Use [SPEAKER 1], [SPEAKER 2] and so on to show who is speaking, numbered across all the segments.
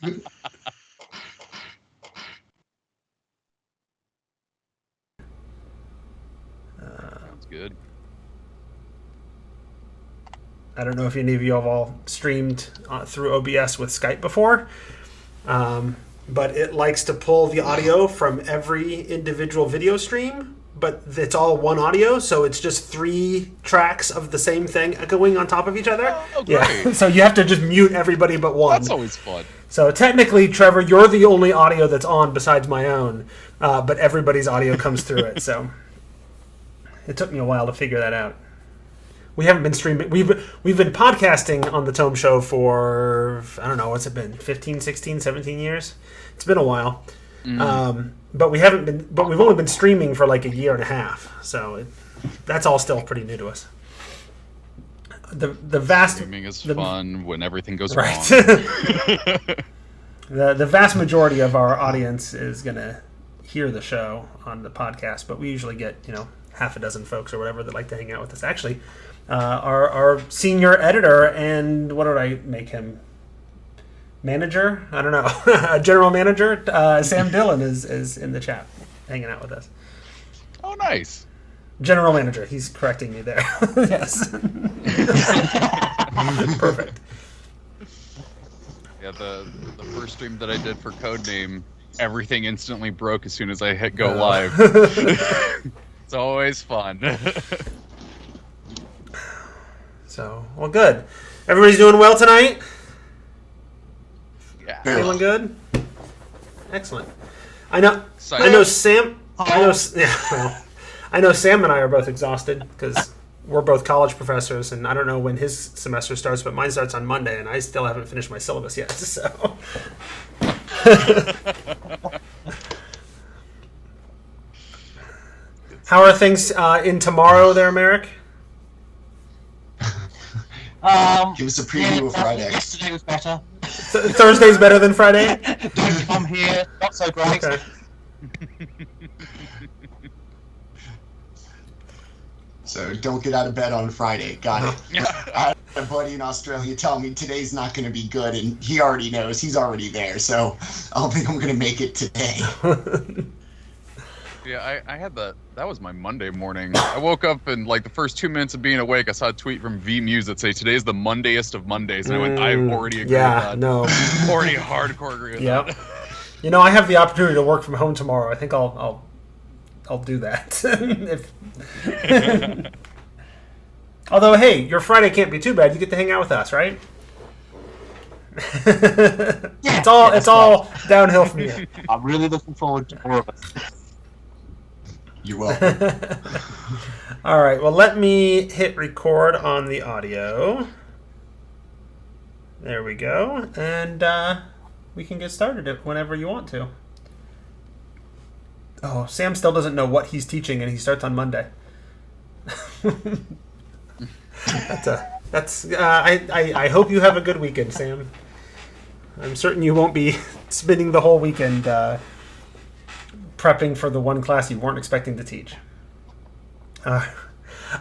[SPEAKER 1] Sounds good.
[SPEAKER 2] I don't know if any of you have all streamed through OBS with Skype before, but it likes to pull the audio from every individual video stream, but it's all one audio, so it's just 3 tracks of the same thing echoing on top of each other.
[SPEAKER 1] Oh, great.
[SPEAKER 2] Yeah, so you have to just mute everybody but one.
[SPEAKER 1] That's always fun.
[SPEAKER 2] So technically, Trevor, you're the only audio that's on besides my own, but everybody's audio comes through it, so it took me a while to figure that out. We haven't been streaming. We've been podcasting on the Tome Show for, I don't know, what's it been? 15, 16, 17 years? It's been a while. But we've only been streaming for like a year and a half. So that's all still pretty new to us. The vast
[SPEAKER 1] Streaming is fun when everything goes
[SPEAKER 2] right.
[SPEAKER 1] wrong.
[SPEAKER 2] The vast majority of our audience is going to hear the show on the podcast, but we usually get, half a dozen folks or whatever that like to hang out with us. Actually, our senior editor and what did I make him? Manager? I don't know. General manager, Sam Dillon is in the chat hanging out with us.
[SPEAKER 1] Oh, nice.
[SPEAKER 2] General manager. He's correcting me there. Yes. Perfect.
[SPEAKER 1] Yeah, the first stream that I did for Codename, everything instantly broke as soon as I hit go live. It's always fun.
[SPEAKER 2] So, well, good. Everybody's doing well tonight?
[SPEAKER 1] Yeah.
[SPEAKER 2] Feeling good? Excellent. I know Sam. I know Sam and I are both exhausted because we're both college professors, and I don't know when his semester starts, but mine starts on Monday, and I still haven't finished my syllabus yet. So, how are things in tomorrow there, Merrick?
[SPEAKER 3] Give us a preview of Friday.
[SPEAKER 4] Yesterday was better.
[SPEAKER 2] Thursday's better than Friday?
[SPEAKER 4] Don't come here, not so great.
[SPEAKER 2] Okay.
[SPEAKER 3] So don't get out of bed on Friday. Got it. I had a buddy in Australia tell me today's not going to be good, and he already knows. He's already there, so I don't think I'm going to make it today.
[SPEAKER 1] Yeah, I had that was my Monday morning. I woke up and like the first 2 minutes of being awake, I saw a tweet from VMuse that say today's the Mondayest of Mondays, and I went, I already agree with that.
[SPEAKER 2] No.
[SPEAKER 1] Already hardcore agree with
[SPEAKER 2] Yep.
[SPEAKER 1] that.
[SPEAKER 2] I have the opportunity to work from home tomorrow. I think I'll do that. Although, hey, your Friday can't be too bad. You get to hang out with us, right? It's all downhill from here.
[SPEAKER 4] I'm really looking forward to more of it.
[SPEAKER 3] You're welcome.
[SPEAKER 2] All right. Well, let me hit record on the audio. There we go. And we can get started whenever you want to. Oh, Sam still doesn't know what he's teaching, and he starts on Monday. I hope you have a good weekend, Sam. I'm certain you won't be spending the whole weekend prepping for the one class you weren't expecting to teach. All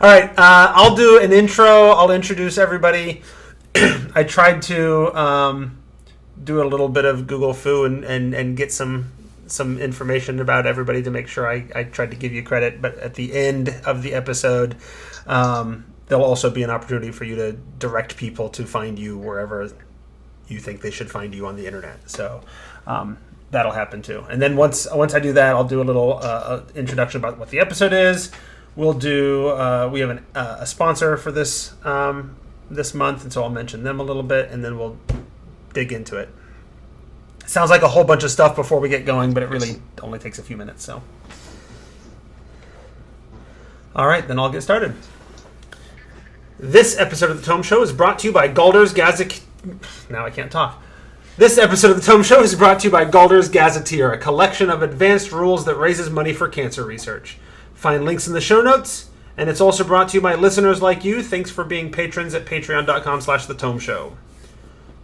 [SPEAKER 2] right, I'll do an intro. I'll introduce everybody. I tried to do a little bit of Google Foo and get some information about everybody to make sure I tried to give you credit. But at the end of the episode, there'll also be an opportunity for you to direct people to find you wherever you think they should find you on the internet. So that'll happen too. And then once I do that, I'll do a little introduction about what the episode is. We'll do we have a sponsor for this month, and so I'll mention them a little bit, and then we'll dig into it. Sounds like a whole bunch of stuff before we get going, but it really only takes a few minutes. So, all right, then I'll get started. This episode of the Tome Show is brought to you by Gaulder's Gazetteer. Now I can't talk. This episode of the Tome Show is brought to you by Gaulder's Gazetteer, a collection of advanced rules that raises money for cancer research. Find links in the show notes, and it's also brought to you by listeners like you. Thanks for being patrons at patreon.com/thetomeshow.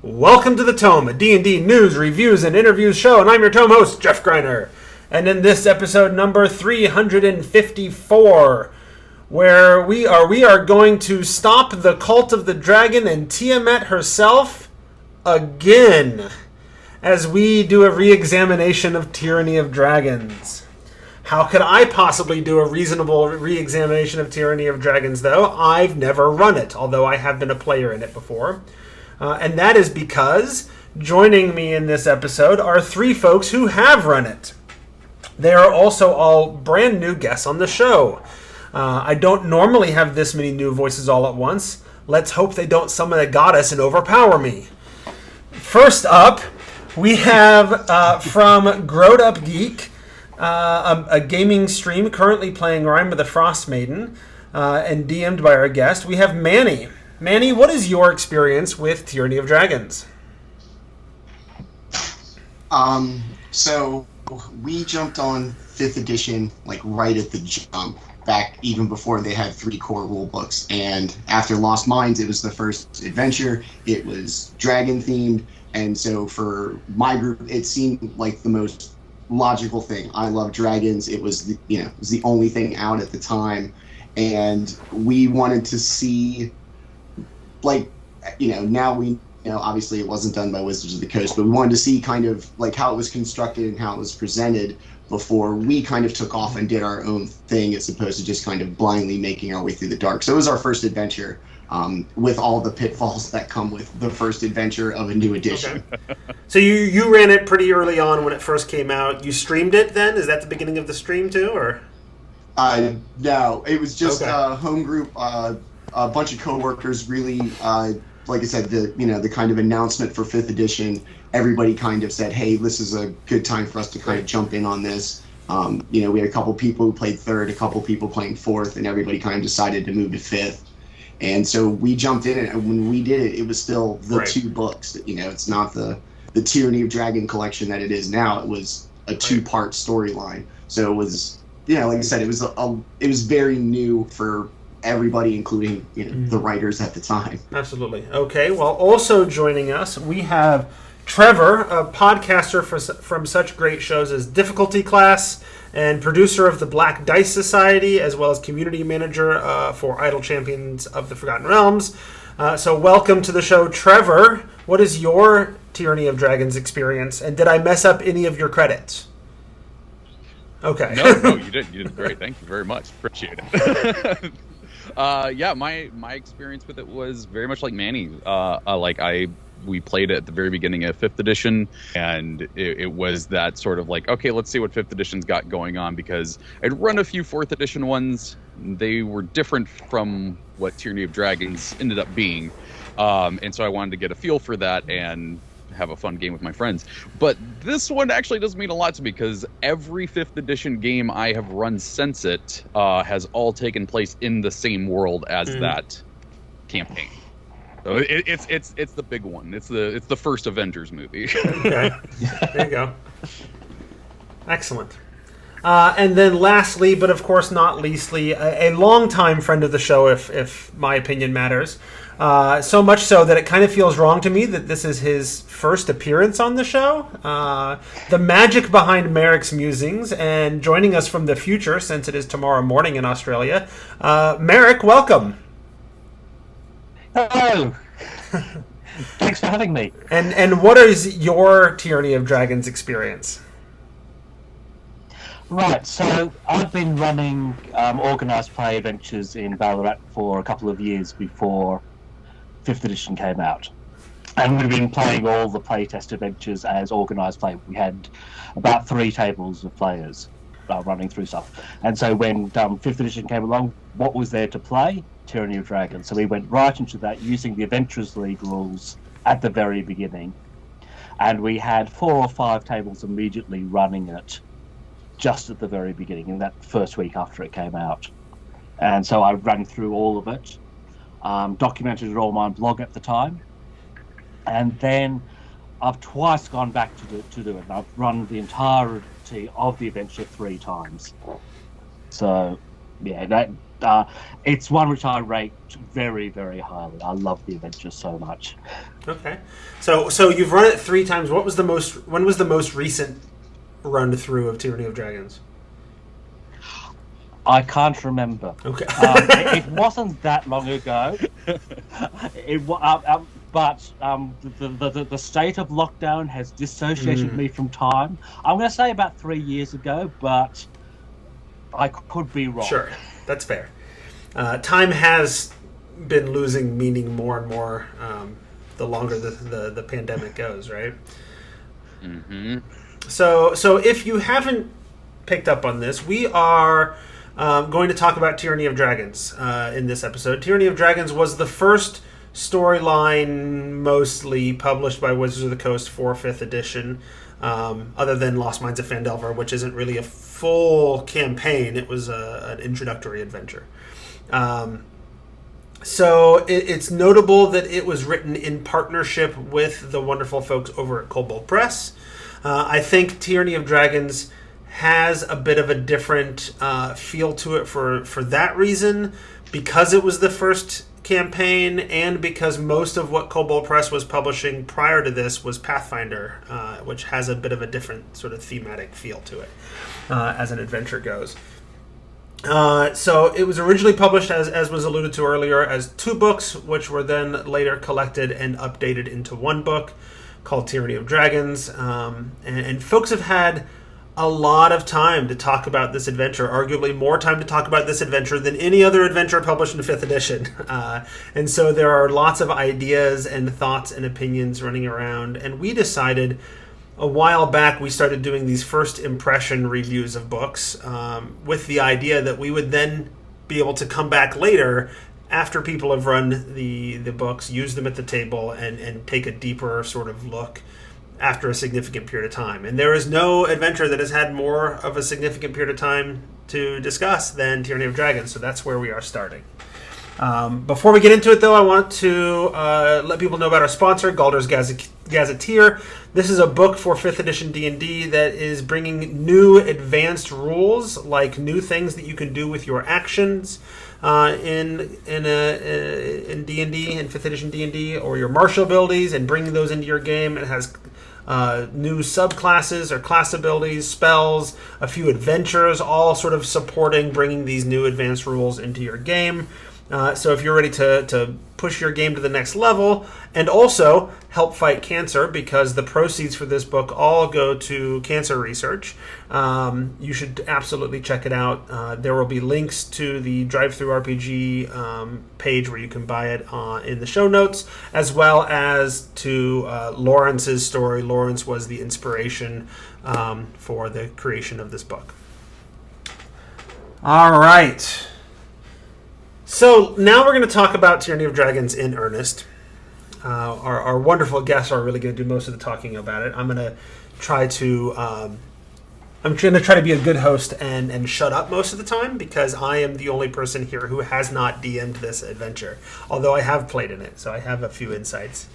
[SPEAKER 2] Welcome to the Tome, a D&D news, reviews, and interviews show, and I'm your Tome host, Jeff Greiner. And in this episode number 354, where we are going to stop the cult of the dragon and Tiamat herself again. as we do a re-examination of Tyranny of Dragons. How could I possibly do a reasonable re-examination of Tyranny of Dragons, though? I've never run it, although I have been a player in it before. And that is because joining me in this episode are three folks who have run it. They are also all brand new guests on the show. I don't normally have this many new voices all at once. Let's hope they don't summon a goddess and overpower me. First up, we have from Growed Up Geek, a gaming stream currently playing Rime of the Frost Maiden, and DM'd by our guest. We have Manny. Manny, what is your experience with Tyranny of Dragons?
[SPEAKER 3] So we jumped on 5th edition like right at the jump, back even before they had 3 core rule books. And after Lost Minds, it was the first adventure. It was dragon themed, and so for my group, it seemed like the most logical thing. I love dragons. It was it was the only thing out at the time, and we wanted to see, now we obviously it wasn't done by Wizards of the Coast, but we wanted to see kind of like how it was constructed and how it was presented before we kind of took off and did our own thing, as opposed to just kind of blindly making our way through the dark. So it was our first adventure, with all the pitfalls that come with the first adventure of a new edition.
[SPEAKER 2] Okay. So you ran it pretty early on when it first came out. You streamed it then? Is that the beginning of the stream too, or?
[SPEAKER 3] No, it was just a home group, a bunch of coworkers. Really, like I said, the kind of announcement for 5th edition. Everybody kind of said, "Hey, this is a good time for us to kind of jump in on this." We had a couple people who played 3rd, a couple people playing 4th, and everybody kind of decided to move to 5th. And so we jumped in, and when we did it, it was still the 2 books. It's not the Tyranny of Dragon collection that it is now. It was a 2-part storyline. So it was, like I said, it was very new for everybody, including the writers at the time.
[SPEAKER 2] Absolutely. Okay. Well, also joining us, we have Trevor, a podcaster from such great shows as Difficulty Class, and producer of the Black Dice Society, as well as community manager for Idle Champions of the Forgotten Realms. So welcome to the show, Trevor. What is your Tyranny of Dragons experience, and did I mess up any of your credits? Okay.
[SPEAKER 1] No, you didn't. You did great. Thank you very much. Appreciate it. My experience with it was very much like Manny. We played it at the very beginning of 5th edition, and it was that sort of like, okay, let's see what 5th edition's got going on, because I'd run a few 4th edition ones. They were different from what Tyranny of Dragons ended up being, and so I wanted to get a feel for that and have a fun game with my friends. But this one actually does mean a lot to me, because every 5th edition game I have run since it has all taken place in the same world as that campaign. So it's the big one. It's the first Avengers movie.
[SPEAKER 2] Okay, there you go. Excellent. And then lastly, but of course not leastly, a longtime friend of the show, if my opinion matters. So much so that it kind of feels wrong to me that this is his first appearance on the show. The magic behind Merrick's musings, and joining us from the future, since it is tomorrow morning in Australia. Merrick, welcome.
[SPEAKER 4] Hello. Thanks for having me.
[SPEAKER 2] And what is your Tyranny of Dragons experience?
[SPEAKER 4] Right, so I've been running organised play adventures in Ballarat for a couple of years before 5th edition came out. And we've been playing all the playtest adventures as organised play. We had about 3 tables of players running through stuff. And so when 5th edition came along, what was there to play? Tyranny of Dragons. So we went right into that using the Adventurers League rules at the very beginning. And we had 4 or 5 tables immediately running it just at the very beginning, in that first week after it came out. And so I ran through all of it, documented it all on my blog at the time, and then I've twice gone back to do it. And I've run the entirety of the adventure 3 times. So, yeah, that it's one which I rate very, very highly. I love the adventure so much.
[SPEAKER 2] Okay, so you've run it 3 times. When was the most recent run through of Tyranny of Dragons?
[SPEAKER 4] I can't remember.
[SPEAKER 2] Okay.
[SPEAKER 4] It wasn't that long ago. but the state of lockdown has dissociated me from time. I'm going to say about 3 years ago, but I could be wrong.
[SPEAKER 2] Sure, that's fair. Time has been losing meaning more and more the longer the pandemic goes, right?
[SPEAKER 1] Mm-hmm.
[SPEAKER 2] So if you haven't picked up on this, we are going to talk about Tyranny of Dragons in this episode. Tyranny of Dragons was the first storyline mostly published by Wizards of the Coast for 5th edition, other than Lost Mines of Phandelver, which isn't really a full campaign. It was an introductory adventure. So it's notable that it was written in partnership with the wonderful folks over at Kobold Press. I think Tyranny of Dragons has a bit of a different feel to it for that reason, because it was the first campaign and because most of what Kobold Press was publishing prior to this was Pathfinder, which has a bit of a different sort of thematic feel to it as an adventure goes. So it was originally published, as was alluded to earlier, as 2 books, which were then later collected and updated into 1 book called Tyranny of Dragons. And folks have had a lot of time to talk about this adventure, arguably more time to talk about this adventure than any other adventure published in 5th edition. And so there are lots of ideas and thoughts and opinions running around. And we decided a while back, we started doing these first impression reviews of books with the idea that we would then be able to come back later after people have run the books, use them at the table, and take a deeper sort of look after a significant period of time. And there is no adventure that has had more of a significant period of time to discuss than Tyranny of Dragons, so that's where we are starting. Before we get into it, though, I want to let people know about our sponsor, Gaulder's Gazetteer. This is a book for 5th edition D&D that is bringing new advanced rules, like new things that you can do with your actions in D&D, in 5th edition D&D, or your martial abilities, and bringing those into your game. It has new subclasses or class abilities, spells, a few adventures, all sort of supporting bringing these new advanced rules into your game. So if you're ready to push your game to the next level and also help fight cancer, because the proceeds for this book all go to cancer research, you should absolutely check it out. There will be links to the Drive-Thru RPG page where you can buy it in the show notes, as well as to Lawrence's story. Lawrence was the inspiration for the creation of this book. All right. So now we're going to talk about Tyranny of Dragons in earnest. Our wonderful guests are really going to do most of the talking about it. I'm going to try to be a good host and shut up most of the time, because I am the only person here who has not DM'd this adventure, although I have played in it, so I have a few insights.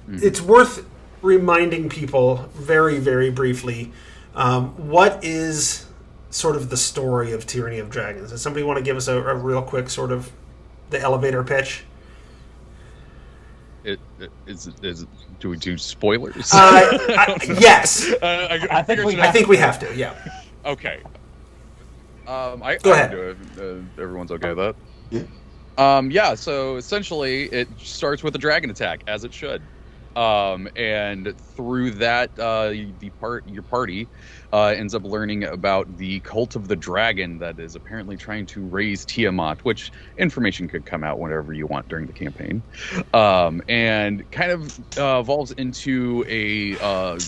[SPEAKER 2] It's worth reminding people very, very briefly what is sort of the story of Tyranny of Dragons. Does somebody want to give us a real quick sort of the elevator pitch?
[SPEAKER 1] Do we do spoilers?
[SPEAKER 2] Yes.
[SPEAKER 4] I
[SPEAKER 2] think we have to. Yeah.
[SPEAKER 1] Okay. Go
[SPEAKER 2] ahead.
[SPEAKER 1] Do it. Everyone's okay with that?
[SPEAKER 3] Yeah.
[SPEAKER 1] Yeah. So essentially, it starts with a dragon attack, as it should. And through that, your party ends up learning about the cult of the dragon that is apparently trying to raise Tiamat, which information could come out whenever you want during the campaign, and kind of evolves into a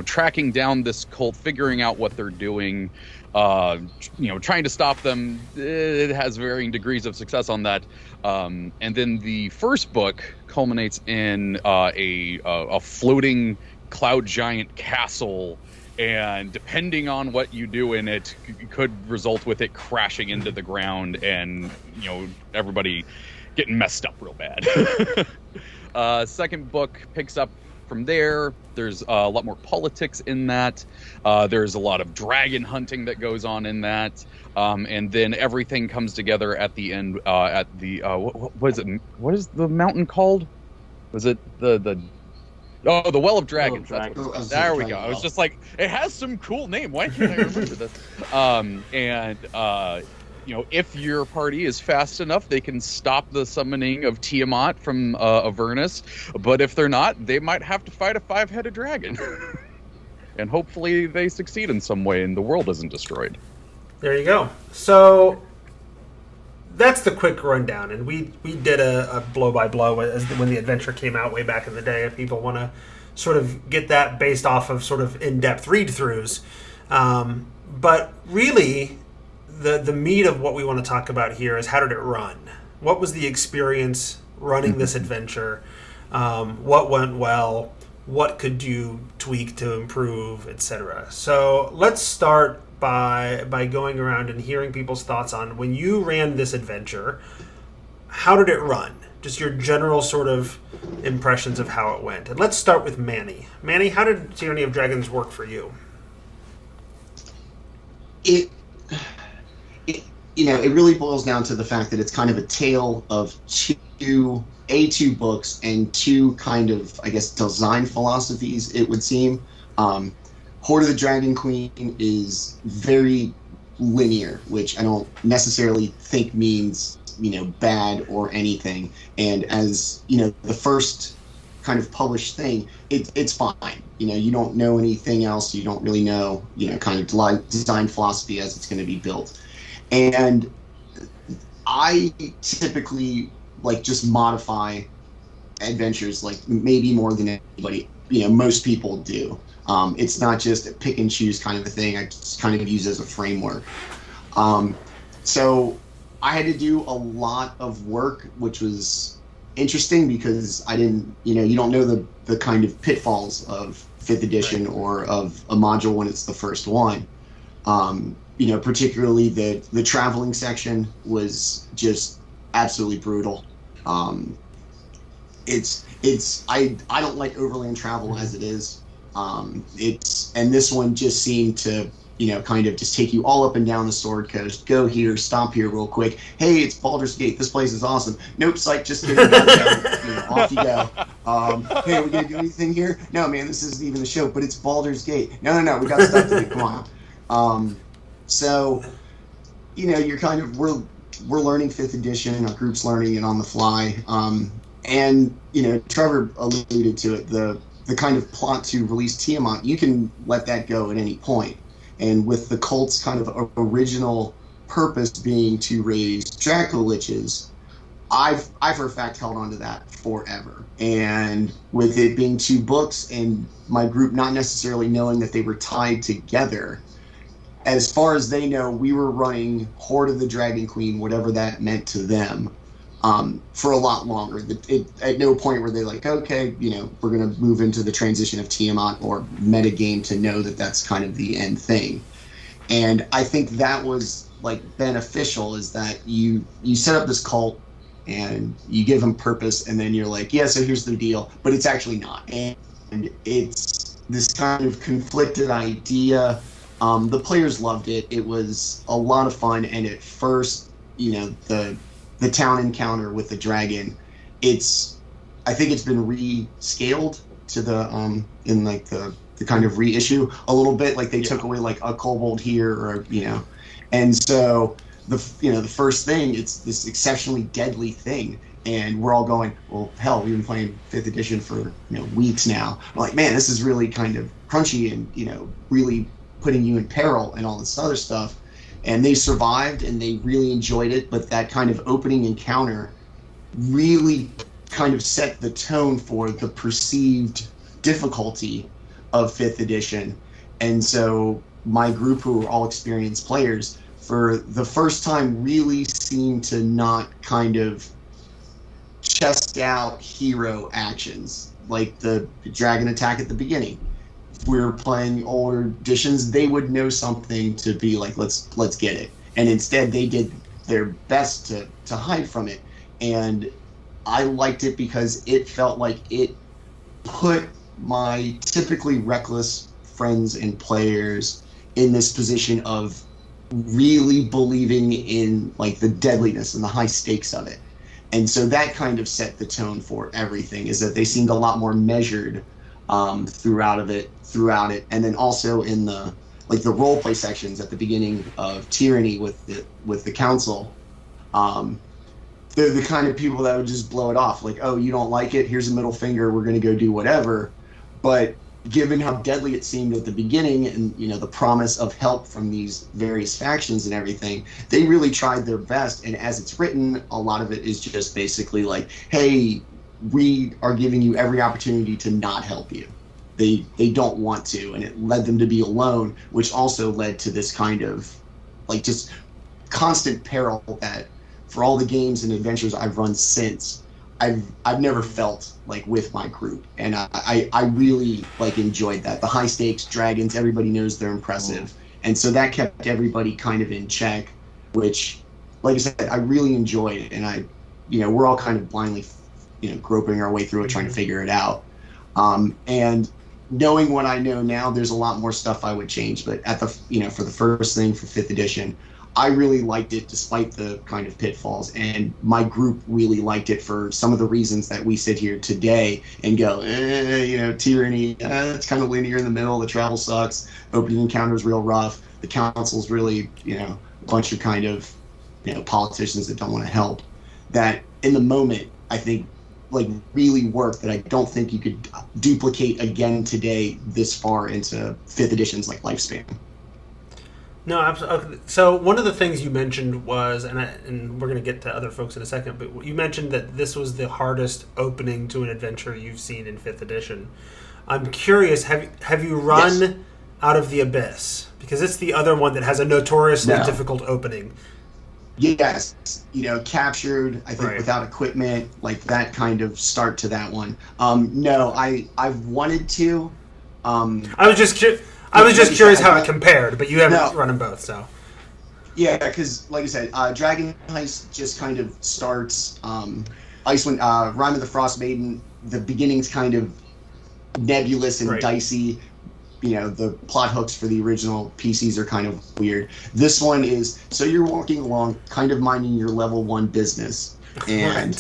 [SPEAKER 1] tracking down this cult, figuring out what they're doing, trying to stop them. It has varying degrees of success on that. And then the first book culminates in a floating cloud giant castle, and depending on what you do in it, could result with it crashing into the ground and everybody getting messed up real bad. Second book picks up from there. There's a lot more politics in that. There's a lot of dragon hunting that goes on in that. And then everything comes together at the end. At the what is it? What is the mountain called? Was it the Well of Dragons? That's what it was. There we go. I was just like, it has some cool name. Why can't I remember this? And if your party is fast enough, they can stop the summoning of Tiamat from Avernus. But if they're not, they might have to fight a 5-headed dragon. And hopefully they succeed in some way and the world isn't destroyed.
[SPEAKER 2] There you go. So that's the quick rundown. And we did a blow-by-blow when the adventure came out way back in the day. If people want to sort of get that based off of sort of in-depth read-throughs. But really, the meat of what we want to talk about here is how did it run? What was the experience running this adventure? What went well? What could you tweak to improve, etc.? So let's start by going around and hearing people's thoughts on when you ran this adventure, how did it run? Just your general sort of impressions of how it went. And let's start with Manny. Manny, how did Tyranny of Dragons work for you?
[SPEAKER 3] It really boils down to the fact that it's kind of a tale of two books and two kind of, I guess, design philosophies, it would seem. Horde of the Dragon Queen is very linear, which I don't necessarily think means, bad or anything. And as, the first kind of published thing, it's fine. You don't know anything else. You don't really know, kind of design philosophy as it's going to be built. And I typically just modify adventures maybe more than anybody, most people do. It's not just a pick and choose kind of a thing. I just kind of use it as a framework. So I had to do a lot of work, which was interesting because I didn't, you don't know the kind of pitfalls of 5th edition or of a module when it's the first one. Particularly the traveling section was just absolutely brutal. I don't like overland travel as it is. And this one just seemed to, kind of just take you all up and down the Sword Coast. Go here, stop here real quick. Hey, it's Baldur's Gate. This place is awesome. Nope, psych, just kidding. Off you go. Hey, are we going to do anything here? No, man, this isn't even the show, but it's Baldur's Gate. No, we got stuff to do. Come on. So, you're kind of, we're learning 5th edition, our group's learning it on the fly. And, Trevor alluded to it, the kind of plot to release Tiamat, you can let that go at any point. And with the cult's kind of original purpose being to raise Dracoliches, I've for a fact held on to that forever. And with it being 2 books and my group not necessarily knowing that they were tied together, as far as they know, we were running Horde of the Dragon Queen, whatever that meant to them, for a lot longer. At no point were they like, okay, we're going to move into the transition of Tiamat or metagame to know that that's kind of the end thing. And I think that was beneficial, is that you set up this cult and you give them purpose, and then you're like, yeah, so here's the deal, but it's actually not. And it's this kind of conflicted idea. The players loved it. It was a lot of fun. And at first, the town encounter with the dragon, I think it's been rescaled to the in the kind of reissue a little bit. They took away a kobold here, or and so the first thing, it's this exceptionally deadly thing, and we're all going, well, hell, we've been playing 5th edition for weeks now. I'm like, man, this is really kind of crunchy and really putting you in peril and all this other stuff. And they survived and they really enjoyed it, but that kind of opening encounter really kind of set the tone for the perceived difficulty of 5th edition. And so my group, who were all experienced players, for the first time really seemed to not kind of chest out hero actions, like the dragon attack at the beginning. If we were playing older editions, they would know something to be like, let's get it. And instead they did their best to hide from it. And I liked it because it felt like it put my typically reckless friends and players in this position of really believing in the deadliness and the high stakes of it. And so that kind of set the tone for everything, is that they seemed a lot more measured throughout it. And then also in the like the role play sections at the beginning of Tyranny with the council. They're the kind of people that would just blow it off, like, oh, you don't like it, here's a middle finger, we're going to go do whatever. But given how deadly it seemed at the beginning, and the promise of help from these various factions and everything, they really tried their best. And as it's written, a lot of it is just basically like, hey, we are giving you every opportunity to not help you. They don't want to, and it led them to be alone, which also led to this kind of like just constant peril that for all the games and adventures I've run since, I've never felt like with my group, and I really like enjoyed that. The high stakes dragons, everybody knows they're impressive, and so that kept everybody kind of in check, which, like I said, I really enjoyed, and we're all kind of blindly, groping our way through it, trying to figure it out, and knowing what I know now, there's a lot more stuff I would change, but at the for the first thing for 5th edition, I really liked it despite the kind of pitfalls, and my group really liked it for some of the reasons that we sit here today and go, Tyranny, it's kind of linear in the middle, the travel sucks, opening encounter's real rough, the council's really, a bunch of kind of, politicians that don't want to help. That in the moment, I think, like, really worked, that I don't think you could duplicate again today this far into 5th edition's, like, lifespan.
[SPEAKER 2] No, absolutely. So one of the things you mentioned was, and we're going to get to other folks in a second, but you mentioned that this was the hardest opening to an adventure you've seen in 5th edition. I'm curious, have you run
[SPEAKER 3] Yes.
[SPEAKER 2] Out of the Abyss? Because it's the other one that has a notoriously
[SPEAKER 3] No.
[SPEAKER 2] difficult opening.
[SPEAKER 3] Yes, captured, I think,
[SPEAKER 2] Right.
[SPEAKER 3] without equipment, like that kind of start to that one. No, I've wanted to.
[SPEAKER 2] I was just curious how it compared, but you haven't run them both, so.
[SPEAKER 3] Yeah, because like I said, Dragon Heist just kind of starts. Icewind, Rime of the Frost Maiden, the beginning's kind of nebulous and
[SPEAKER 2] Right.
[SPEAKER 3] dicey. The plot hooks for the original PCs are kind of weird. This one is, so you're walking along, kind of minding your level 1 business, and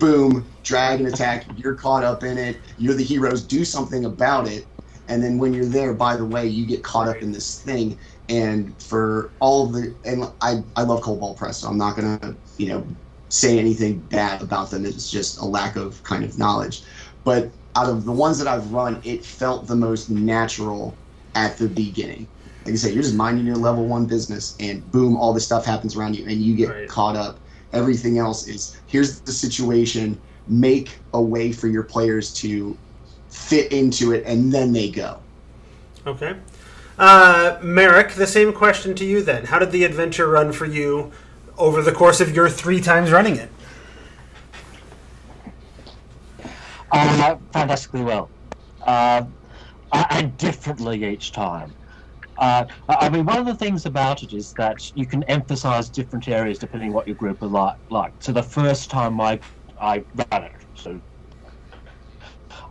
[SPEAKER 3] boom, dragon attack, you're caught up in it, you're the heroes, do something about it, and then when you're there, by the way, you get caught up in this thing, and for all of the, and I love Cobalt Press, so I'm not gonna, say anything bad about them, it's just a lack of kind of knowledge, but out of the ones that I've run, it felt the most natural at the beginning. Like I said, you're just minding your level 1 business, and boom, all this stuff happens around you, and you get
[SPEAKER 2] Right.
[SPEAKER 3] caught up. Everything else is, here's the situation, make a way for your players to fit into it, and then they go.
[SPEAKER 2] Okay. Merrick, the same question to you then. How did the adventure run for you over the course of your 3 times running it?
[SPEAKER 4] Fantastically well. And differently each time. I mean, one of the things about it is that you can emphasize different areas depending on what your group are like. So the first time I ran it, so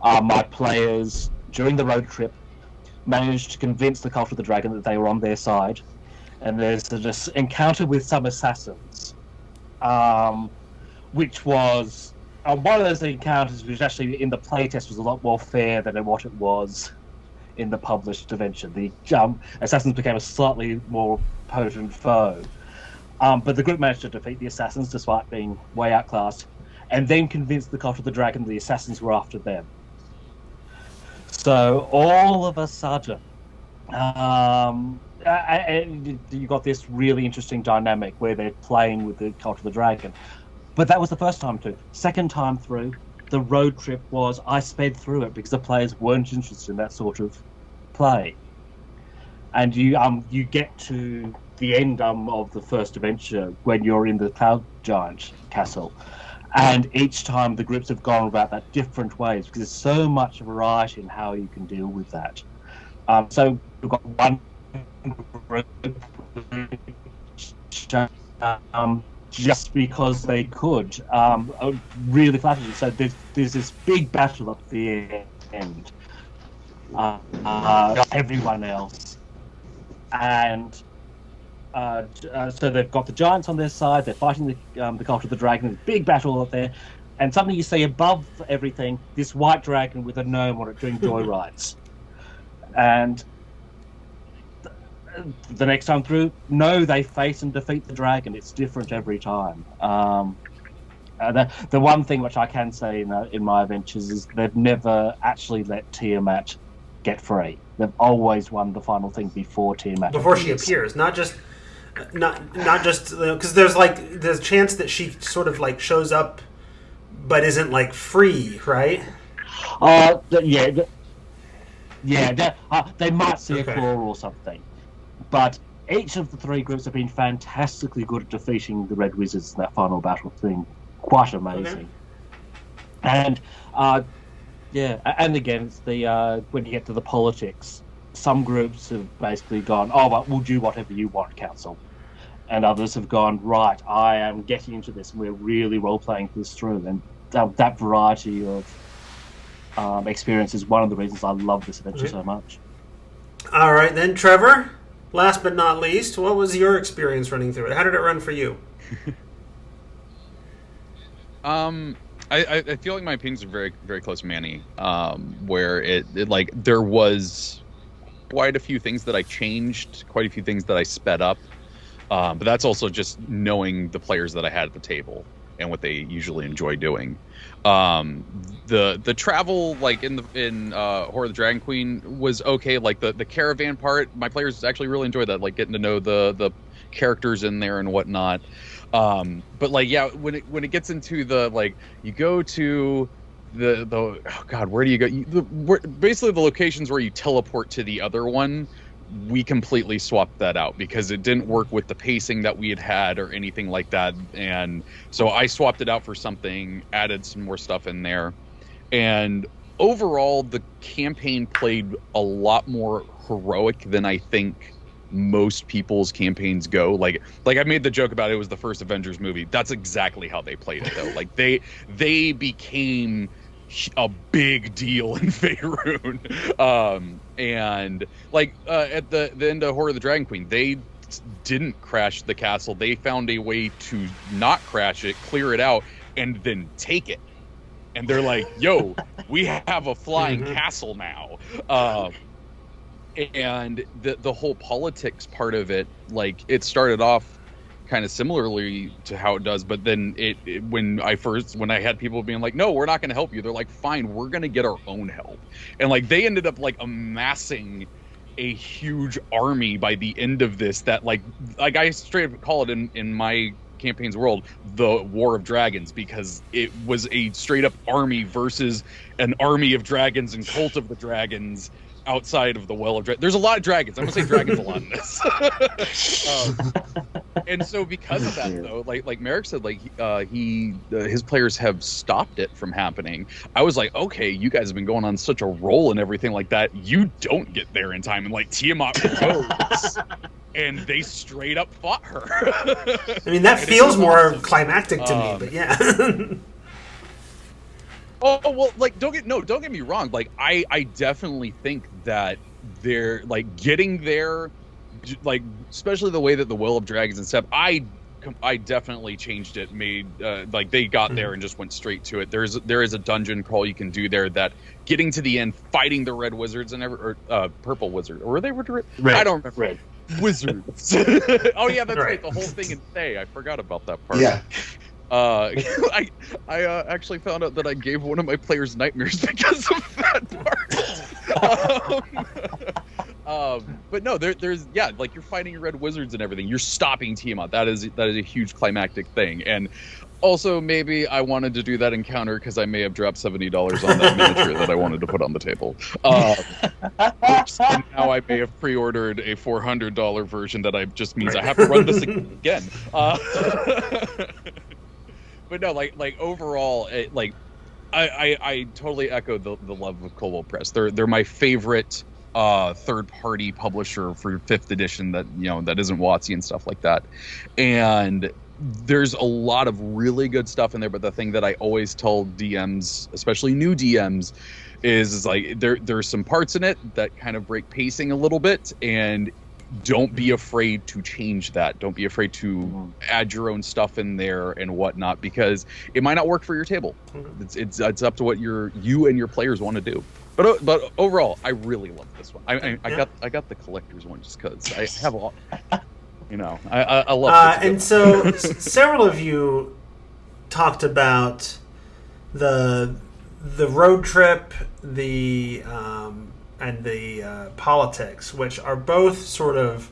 [SPEAKER 4] my players, during the road trip, managed to convince the Cult of the Dragon that they were on their side. And there's this encounter with some assassins, which was... one of those encounters which actually in the playtest was a lot more fair than what it was in the published adventure. The assassins became a slightly more potent foe. But the group managed to defeat the assassins despite being way outclassed, and then convinced the Cult of the Dragon the assassins were after them. So all of a sudden, you got this really interesting dynamic where they're playing with the Cult of the Dragon. But that was the first time too. Second time through, the road trip was I sped through it because the players weren't interested in that sort of play. And you get to the end of the first adventure when you're in the Cloud Giant castle, and each time the groups have gone about that different ways because there's so much variety in how you can deal with that. So we've got one group just because they could, really flattered. So there's this big battle at the end. Everyone else, and so they've got the giants on their side. They're fighting the Cult of the Dragon. There's a big battle up there, and suddenly you see above everything this white dragon with a gnome on it doing joyrides, and the next time through, no, they face and defeat the dragon. It's different every time. The one thing which I can say in my adventures is they've never actually let Tiamat get free. They've always won the final thing before Tiamat.
[SPEAKER 2] Before she appears, not just because there's a chance that she sort of like shows up, but isn't like free, right?
[SPEAKER 4] They might see a claw or something, but each of the three groups have been fantastically good at defeating the Red Wizards in that final battle thing. Quite amazing. Okay. And again, it's the when you get to the politics, some groups have basically gone, oh, well, we'll do whatever you want, Council. And others have gone, right, I am getting into this, and we're really role-playing this through. And that variety of experience is one of the reasons I love this adventure so much. All
[SPEAKER 2] right, then, Trevor, last but not least, what was your experience running through it? How did it run for you?
[SPEAKER 1] I feel like my opinions are very, very close to Manny, where it like there was quite a few things that I changed, quite a few things that I sped up, but that's also just knowing the players that I had at the table and what they usually enjoy doing. The travel, like in Horror of the Dragon Queen, was okay. Like the caravan part, my players actually really enjoyed that, like getting to know the characters in there and whatnot. But like, yeah, when it gets into the, like, you go to the oh god, where do you go? Basically the locations where you teleport to the other one, we completely swapped that out because it didn't work with the pacing that we had or anything like that. And so I swapped it out for something, added some more stuff in there. And overall, the campaign played a lot more heroic than I think most people's campaigns go. Like I made the joke about it was the first Avengers movie. That's exactly how they played it, though. Like they became a big deal in Faerun. And like at the end of Horror of the Dragon Queen, they didn't crash the castle. They found a way to not crash it, clear it out, and then take it. And they're like, yo, we have a flying castle now. And the whole politics part of it, like, it started off kind of similarly to how it does, but then when I had people being like, no, we're not going to help you, they're like, fine, we're going to get our own help. And like they ended up like amassing a huge army by the end of this that like I straight up call it in my campaign's world the War of Dragons, because it was a straight up army versus an army of dragons and Cult of the Dragons outside of the Well of Dragons. There's a lot of dragons. I'm gonna say dragons a lot in this. And so because of that, though, like Merrick said, like his players have stopped it from happening. I was like, okay, you guys have been going on such a roll and everything like that. You don't get there in time, and like Tiamat goes, and they straight up fought her.
[SPEAKER 2] I mean, that feels more climactic to me, but yeah.
[SPEAKER 1] Oh well, like don't get me wrong. Like I definitely think that they're like getting there, like especially the way that the Will of Dragons and stuff. I definitely changed it. Made like they got there and just went straight to it. There is a dungeon crawl you can do there. That getting to the end, fighting the red wizards and purple wizard, or were they red? I don't remember.
[SPEAKER 4] Red
[SPEAKER 1] wizards. Oh yeah, that's right. The whole thing in Thay. I forgot about that part.
[SPEAKER 3] Yeah.
[SPEAKER 1] I actually found out that I gave one of my players nightmares because of that part. But no, there's like you're fighting your red wizards and everything. You're stopping Tiamat. That is a huge climactic thing. And also maybe I wanted to do that encounter because I may have dropped $70 on that miniature that I wanted to put on the table. And now I may have pre-ordered a $400 version that just means I have to run this again. But no, like overall, I totally echo the love of Cobalt Press. They're my favorite third-party publisher for 5th edition that isn't WotC and stuff like that. And there's a lot of really good stuff in there. But the thing that I always tell DMs, especially new DMs, is like there's some parts in it that kind of break pacing a little bit, and don't be afraid to change that. Don't be afraid to add your own stuff in there and whatnot, because it might not work for your table. It's up to what you and your players want to do. But overall, I really love this one. I got the collector's one just because I have all. I love it.
[SPEAKER 2] And so several of you talked about the road trip, and the politics, which are both sort of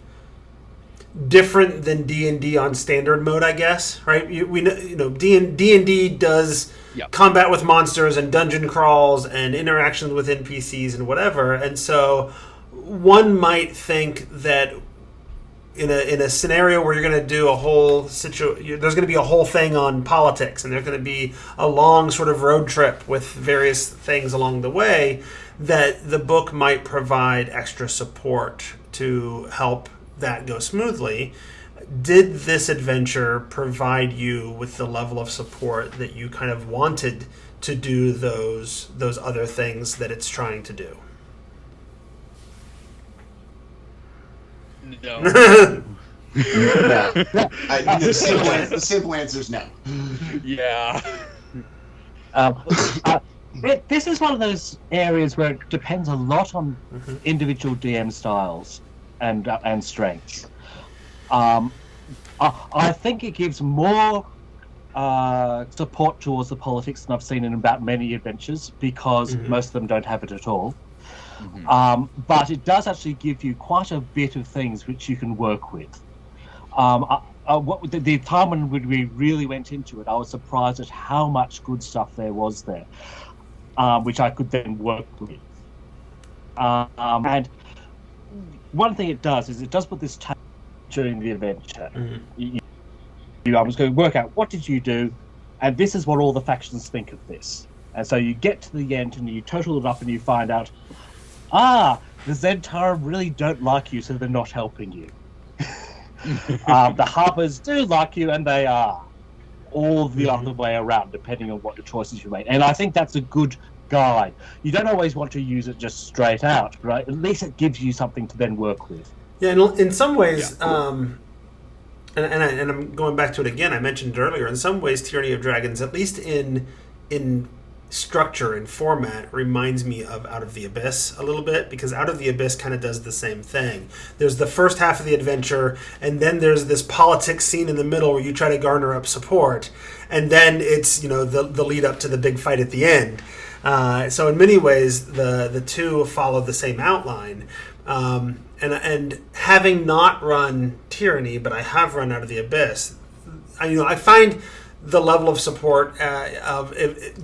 [SPEAKER 2] different than D&D on standard mode, I guess. Right? D&D does combat with monsters and dungeon crawls and interactions with NPCs and whatever, and so one might think that in a scenario where you're going to do a whole there's going to be a whole thing on politics, and there's going to be a long sort of road trip with various things along the way, that the book might provide extra support to help that go smoothly. Did this adventure provide you with the level of support that you kind of wanted to do those other things that it's trying to do?
[SPEAKER 1] No.
[SPEAKER 3] No. The simple answer is no.
[SPEAKER 1] Yeah.
[SPEAKER 4] This is one of those areas where it depends a lot on individual DM styles and strengths. I think it gives more support towards the politics than I've seen in about many adventures, because most of them don't have it at all. But it does actually give you quite a bit of things which you can work with. The time when we really went into it, I was surprised at how much good stuff there was there, which I could then work with. And one thing it does is it does put this time during the adventure. I was going to work out, what did you do? And this is what all the factions think of this. And so you get to the end and you total it up and you find out, the Zentara really don't like you, so they're not helping you. The Harpers do like you, and they are. All the other way around, depending on what the choices you make. And I think that's a good guide. You don't always want to use it just straight out, but at least it gives you something to then work with.
[SPEAKER 2] Yeah, in some ways, and I'm going back to it again, I mentioned earlier, in some ways Tyranny of Dragons, at least in structure and format, reminds me of Out of the Abyss a little bit, because Out of the Abyss kind of does the same thing. There's the first half of the adventure, and then there's this politics scene in the middle where you try to garner up support, and then it's the lead up to the big fight at the end. So in many ways, the two follow the same outline. And having not run Tyranny, but I have run Out of the Abyss, I find the level of support of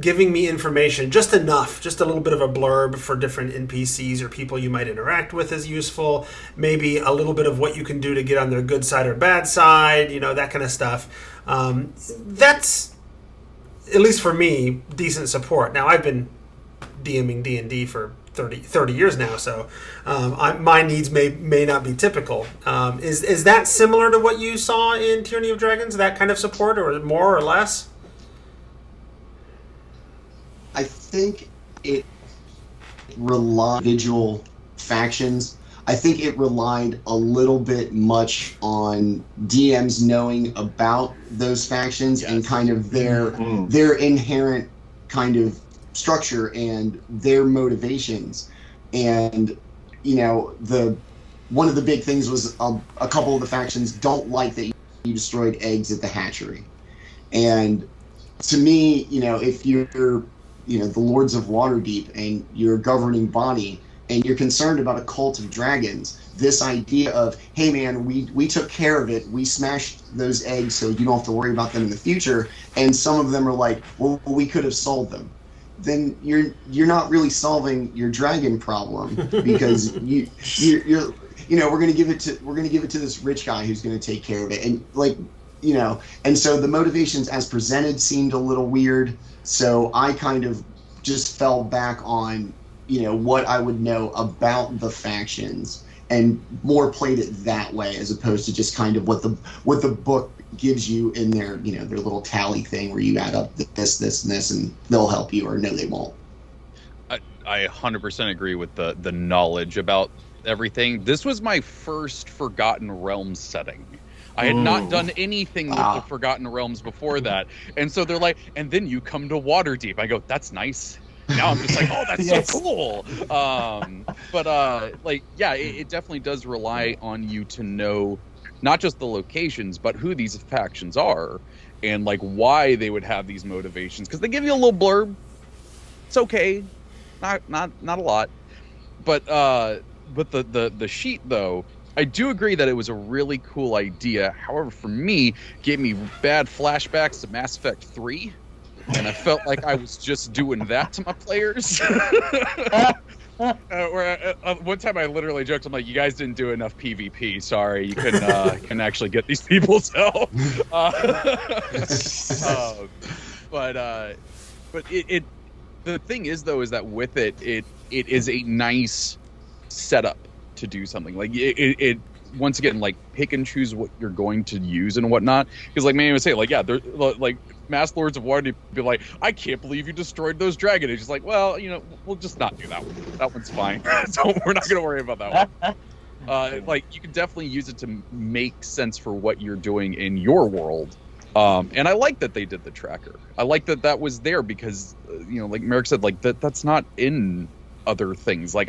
[SPEAKER 2] giving me information, just enough, just a little bit of a blurb for different NPCs or people you might interact with is useful. Maybe a little bit of what you can do to get on their good side or bad side, that kind of stuff. That's, at least for me, decent support. Now, I've been DMing D&D for 30 years now, so my needs may not be typical. Is that similar to what you saw in Tyranny of Dragons, that kind of support, or more or less?
[SPEAKER 3] I think it relied on individual factions. I think it relied a little bit much on DMs knowing about those factions and kind of their inherent kind of structure and their motivations. And one of the big things was a couple of the factions don't like that you destroyed eggs at the hatchery. And to me, if you're the Lords of Waterdeep and you're a governing body and you're concerned about a cult of dragons, this idea of, hey man, we took care of it, we smashed those eggs so you don't have to worry about them in the future, and some of them are like, well, we could have sold them, then you're not really solving your dragon problem, because we're going to give it to this rich guy who's going to take care of it, and and so the motivations as presented seemed a little weird, so I kind of just fell back on what I would know about the factions and more played it that way, as opposed to just kind of what the book gives you in their their little tally thing where you add up this, and this, and they'll help you, or no, they won't.
[SPEAKER 1] I 100% agree with the knowledge about everything. This was my first Forgotten Realms setting. I had not done anything with the Forgotten Realms before that. And so they're like, and then you come to Waterdeep. I go, that's nice. Now I'm just like, oh, that's so cool. It definitely does rely on you to know not just the locations, but who these factions are and like why they would have these motivations. Because they give you a little blurb. It's okay. Not a lot. But the sheet, though, I do agree that it was a really cool idea. However, for me, it gave me bad flashbacks to Mass Effect 3, and I felt like I was just doing that to my players. One time I literally joked, I'm like, you guys didn't do enough PvP. Sorry, you couldn't actually get these people's help. But the thing is, though, is that with it is a nice setup to do something. Like it once again, like, pick and choose what you're going to use and whatnot. Because like Manny would say, like, yeah, they're like Mass Lords of Waterdeep be like, I can't believe you destroyed those dragon ages. Like, well, we'll just not do that one. That one's fine. So we're not gonna worry about that one. Like, you can definitely use it to make sense for what you're doing in your world. And I like that they did the tracker. I like that was there because, like Merrick said, like that's not in other things. Like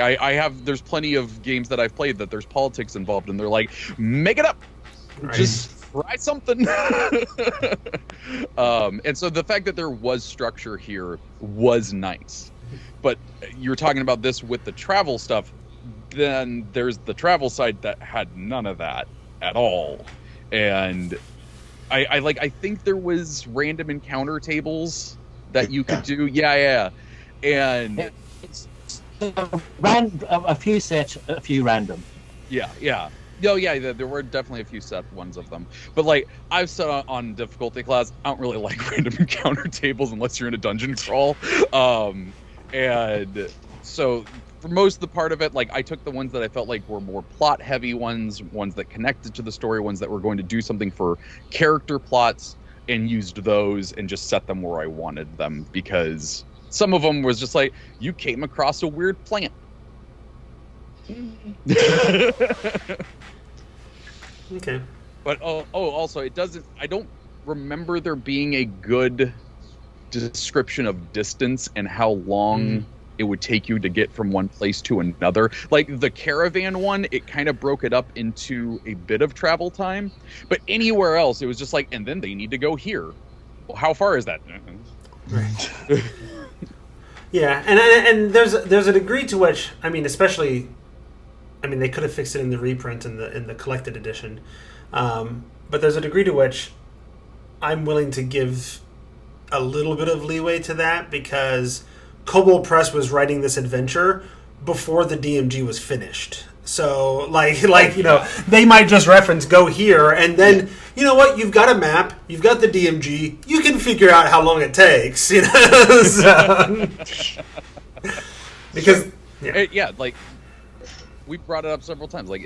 [SPEAKER 1] there's plenty of games that I've played that there's politics involved, and they're like, make it up, just try something. And so the fact that there was structure here was nice. But you're talking about this with the travel stuff. Then there's the travel side that had none of that at all, and I think there was random encounter tables that you could do. Yeah. And
[SPEAKER 4] it's a few set, a few random.
[SPEAKER 1] Yeah. No, yeah, there were definitely a few set ones of them. But like I've said on difficulty class, I don't really like random encounter tables unless you're in a dungeon crawl. And so for most of the part of it, like I took the ones that I felt like were more plot heavy ones that connected to the story, ones that were going to do something for character plots, and used those and just set them where I wanted them, because some of them was just like, you came across a weird plant.
[SPEAKER 2] Okay.
[SPEAKER 1] But also I don't remember there being a good description of distance and how long it would take you to get from one place to another. Like the caravan one, it kind of broke it up into a bit of travel time, but anywhere else it was just like, and then they need to go here. Well, how far is that?
[SPEAKER 2] Right. Yeah, and there's a degree to which, I mean, especially, I mean, they could have fixed it in the reprint in the collected edition, but there's a degree to which I'm willing to give a little bit of leeway to that, because Kobold Press was writing this adventure before the DMG was finished. So, like they might just reference go here, and then, you know what, you've got a map, you've got the DMG, you can figure out how long it takes, so, because
[SPEAKER 1] like we brought it up several times. Like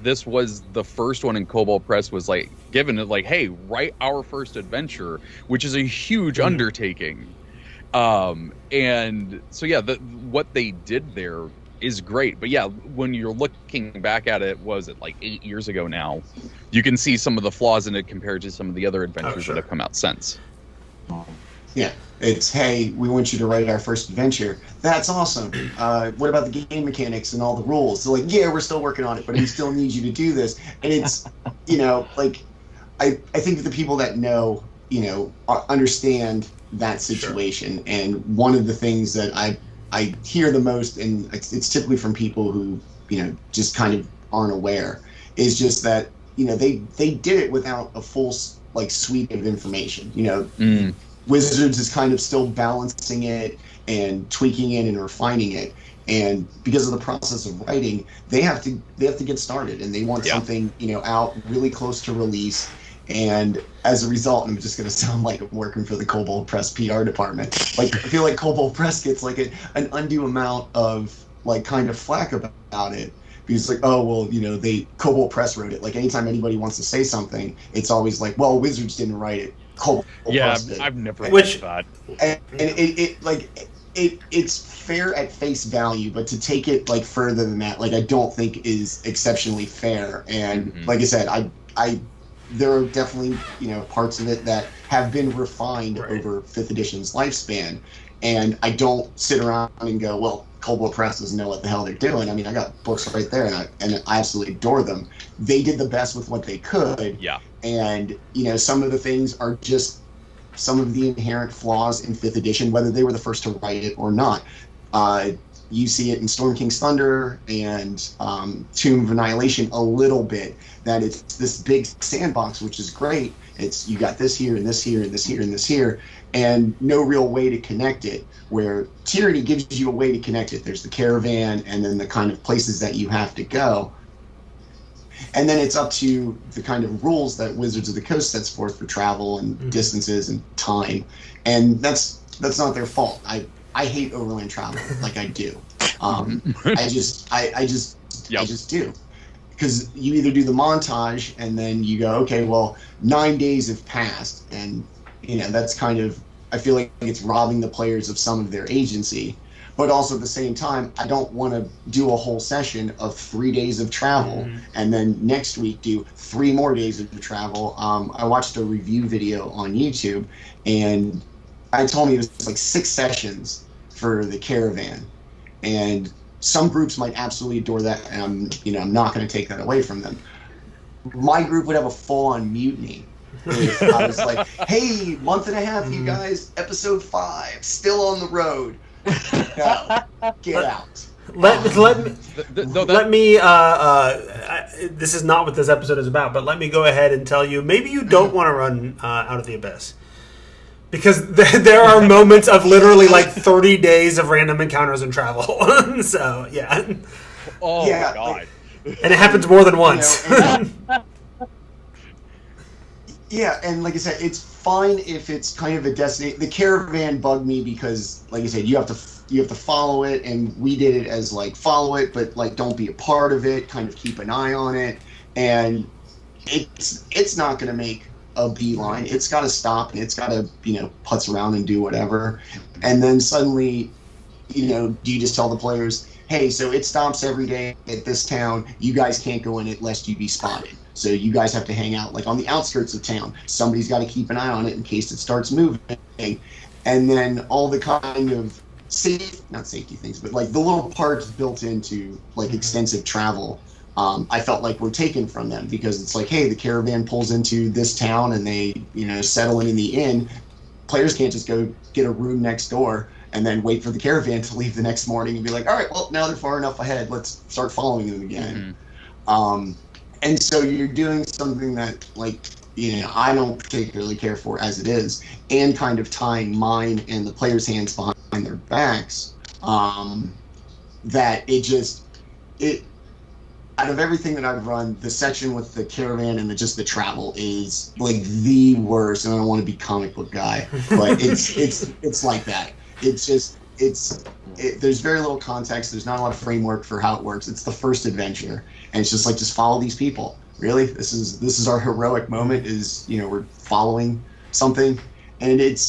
[SPEAKER 1] this was the first one in Kobold Press was like given it like, hey, write our first adventure, which is a huge undertaking. And so what they did there is great. But yeah, when you're looking back at it, was it like 8 years ago now, you can see some of the flaws in it compared to some of the other adventures that have come out since.
[SPEAKER 3] Yeah, it's, hey, we want you to write our first adventure. That's awesome. What about the game mechanics and all the rules? So like, yeah, we're still working on it, but we still need you to do this. And it's, like, I think that the people that know, understand that situation. And one of the things that I hear the most, and it's typically from people who, just kind of aren't aware, is just that, they did it without a full, like, suite of information. Wizards is kind of still balancing it and tweaking it and refining it. And because of the process of writing, they have to get started, and they want something, out really close to release. And as a result, I'm just going to sound like I'm working for the Kobold Press PR department. Like, I feel like Kobold Press gets like an undue amount of like kind of flack about it, because like, oh well, Kobold Press wrote it. Like anytime anybody wants to say something, it's always like, well, Wizards didn't write it. Kobold Press did.
[SPEAKER 1] I've never heard that.
[SPEAKER 3] And it like it's fair at face value, but to take it like further than that, like I don't think is exceptionally fair. And like I said, I there are definitely parts of it that have been refined over 5th edition's lifespan, and I don't sit around and go, well, Coldwell Press doesn't know what the hell they're doing. I mean, I got books right there, and I absolutely adore them. They did the best with what they could.
[SPEAKER 1] Yeah.
[SPEAKER 3] And some of the things are just some of the inherent flaws in 5th edition, whether they were the first to write it or not. You see it in Storm King's Thunder and Tomb of Annihilation a little bit, that it's this big sandbox, which is great. It's you got this here and this here and this here and this here, and no real way to connect it, where Tyranny gives you a way to connect it. There's the caravan and then the kind of places that you have to go. And then it's up to the kind of rules that Wizards of the Coast sets forth for travel and distances and time. And that's not their fault. I hate overland travel, like I do. I just do. Because you either do the montage and then you go, okay, well, 9 days have passed, and that's kind of, I feel like it's robbing the players of some of their agency. But also at the same time, I don't want to do a whole session of 3 days of travel and then next week do 3 more days of travel. I watched a review video on YouTube, and I told me it was like 6 sessions for the caravan. And some groups might absolutely adore that, and I'm not going to take that away from them. My group would have a full-on mutiny if I was like, hey, month and a half, you guys, episode 5, still on the road. No, get out.
[SPEAKER 2] Let me. This is not what this episode is about, but let me go ahead and tell you. Maybe you don't want to run Out of the Abyss, because there are moments of literally like 30 days of random encounters and travel. So yeah.
[SPEAKER 1] Oh
[SPEAKER 3] yeah,
[SPEAKER 1] my god.
[SPEAKER 2] And it happens more than once.
[SPEAKER 3] Yeah, and like I said, it's fine if it's kind of a destination. The caravan bugged me because, like I said, you have to follow it, and we did it as like follow it, but like don't be a part of it. Kind of keep an eye on it, and it's not going to make a beeline. It's got to stop, and it's got to putz around and do whatever, and then suddenly, do you just tell the players, hey, so it stops every day at this town. You guys can't go in it lest you be spotted. So you guys have to hang out like on the outskirts of town. Somebody's got to keep an eye on it in case it starts moving. And then all the kind of not safety things, but like the little parts built into like extensive travel, I felt like were taken from them, because it's like, hey, the caravan pulls into this town and they, settle in the inn. Players can't just go get a room next door and then wait for the caravan to leave the next morning and be like, all right, well, now they're far enough ahead. Let's start following them again. And so you're doing something that, like, I don't particularly care for as it is, and kind of tying mine and the players' hands behind their backs, that out of everything that I've run, the section with the caravan and the travel is, like, the worst, and I don't want to be comic book guy, but it's like that. There's very little context. There's not a lot of framework for how it works. It's the first adventure, and it's just like, just follow these people. Really, this is our heroic moment. We're following something, and it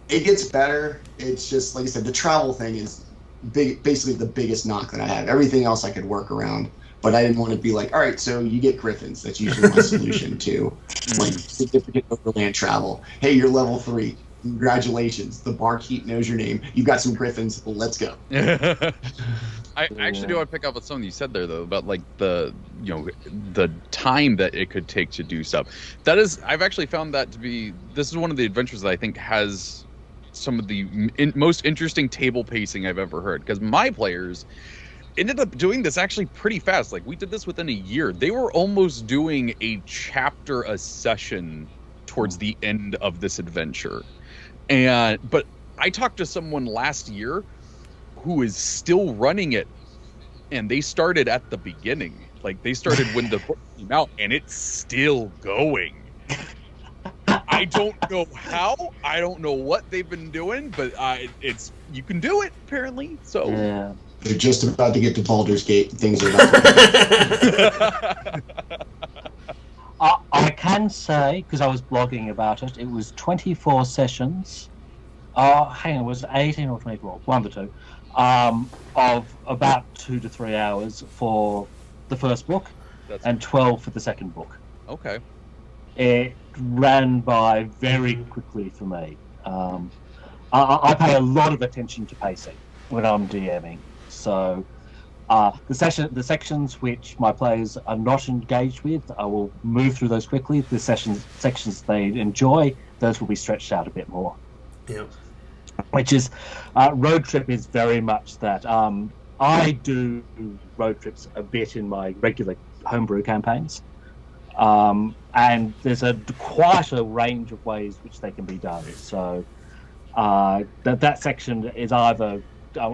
[SPEAKER 3] gets better. It's just like I said, the travel thing is basically the biggest knock that I have. Everything else I could work around, but I didn't want to be like, all right, so you get griffins. That's usually my solution to like significant overland travel. Hey, you're level 3. Congratulations, the barkeep knows your name. You've got some griffins. Let's go.
[SPEAKER 1] I actually do want to pick up on something you said there, though, about like the time that it could take to do stuff. I've actually found that to be, this is one of the adventures that I think has some of the most interesting table pacing I've ever heard, because my players ended up doing this actually pretty fast. Like, we did this within a year. They were almost doing a chapter a session towards the end of this adventure. But I talked to someone last year who is still running it, and they started at the beginning. Like, they started when the book came out, and it's still going. I don't know how. I don't know what they've been doing, but you can do it, apparently. So
[SPEAKER 4] yeah.
[SPEAKER 3] They're just about to get to Baldur's Gate. Things are not.
[SPEAKER 4] I can say, because I was blogging about it, it was 24 sessions hang on, was it 18 or 24? One of the two. Of about 2 to 3 hours for the first book, and 12 for the second book.
[SPEAKER 1] Okay.
[SPEAKER 4] It ran by very quickly for me. I pay a lot of attention to pacing when I'm DMing. So the sections which my players are not engaged with, I will move through those quickly. The sections they enjoy, those will be stretched out a bit more.
[SPEAKER 2] Yeah.
[SPEAKER 4] Which is, road trip is very much that. I do road trips a bit in my regular homebrew campaigns. And there's quite a range of ways which they can be done. So that section is either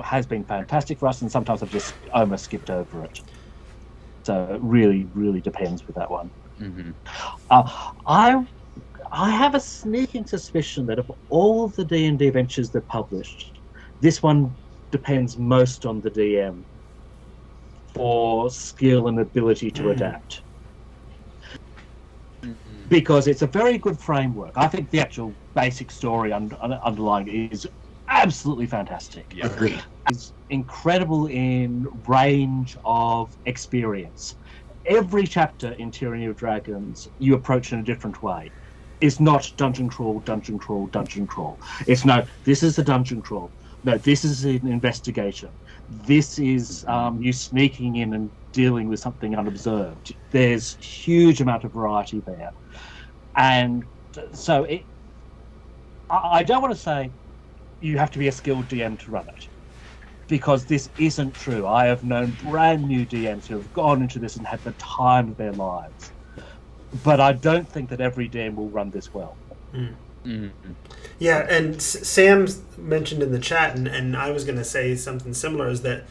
[SPEAKER 4] has been fantastic for us, and sometimes I've just almost skipped over it. So it really, really depends with that one.
[SPEAKER 1] Mm-hmm.
[SPEAKER 4] I have a sneaking suspicion that of all of the D&D adventures they've published, this one depends most on the DM for skill and ability to adapt. Because it's a very good framework. I think the actual basic story underlying it is absolutely fantastic.
[SPEAKER 1] Yeah.
[SPEAKER 3] Agreed.
[SPEAKER 4] It's incredible in range of experience. Every chapter in Tyranny of Dragons you approach in a different way. It's not dungeon crawl, dungeon crawl, dungeon crawl. It's no, this is a dungeon crawl. No, this is an investigation. This is you sneaking in and dealing with something unobserved. There's huge amount of variety there. And so I don't want to say you have to be a skilled DM to run it, because this isn't true. I have known brand new DMs who have gone into this and had the time of their lives. But I don't think that every DM will run this well.
[SPEAKER 1] Mm-hmm.
[SPEAKER 2] Yeah, and Sam mentioned in the chat, and I was going to say something similar, is that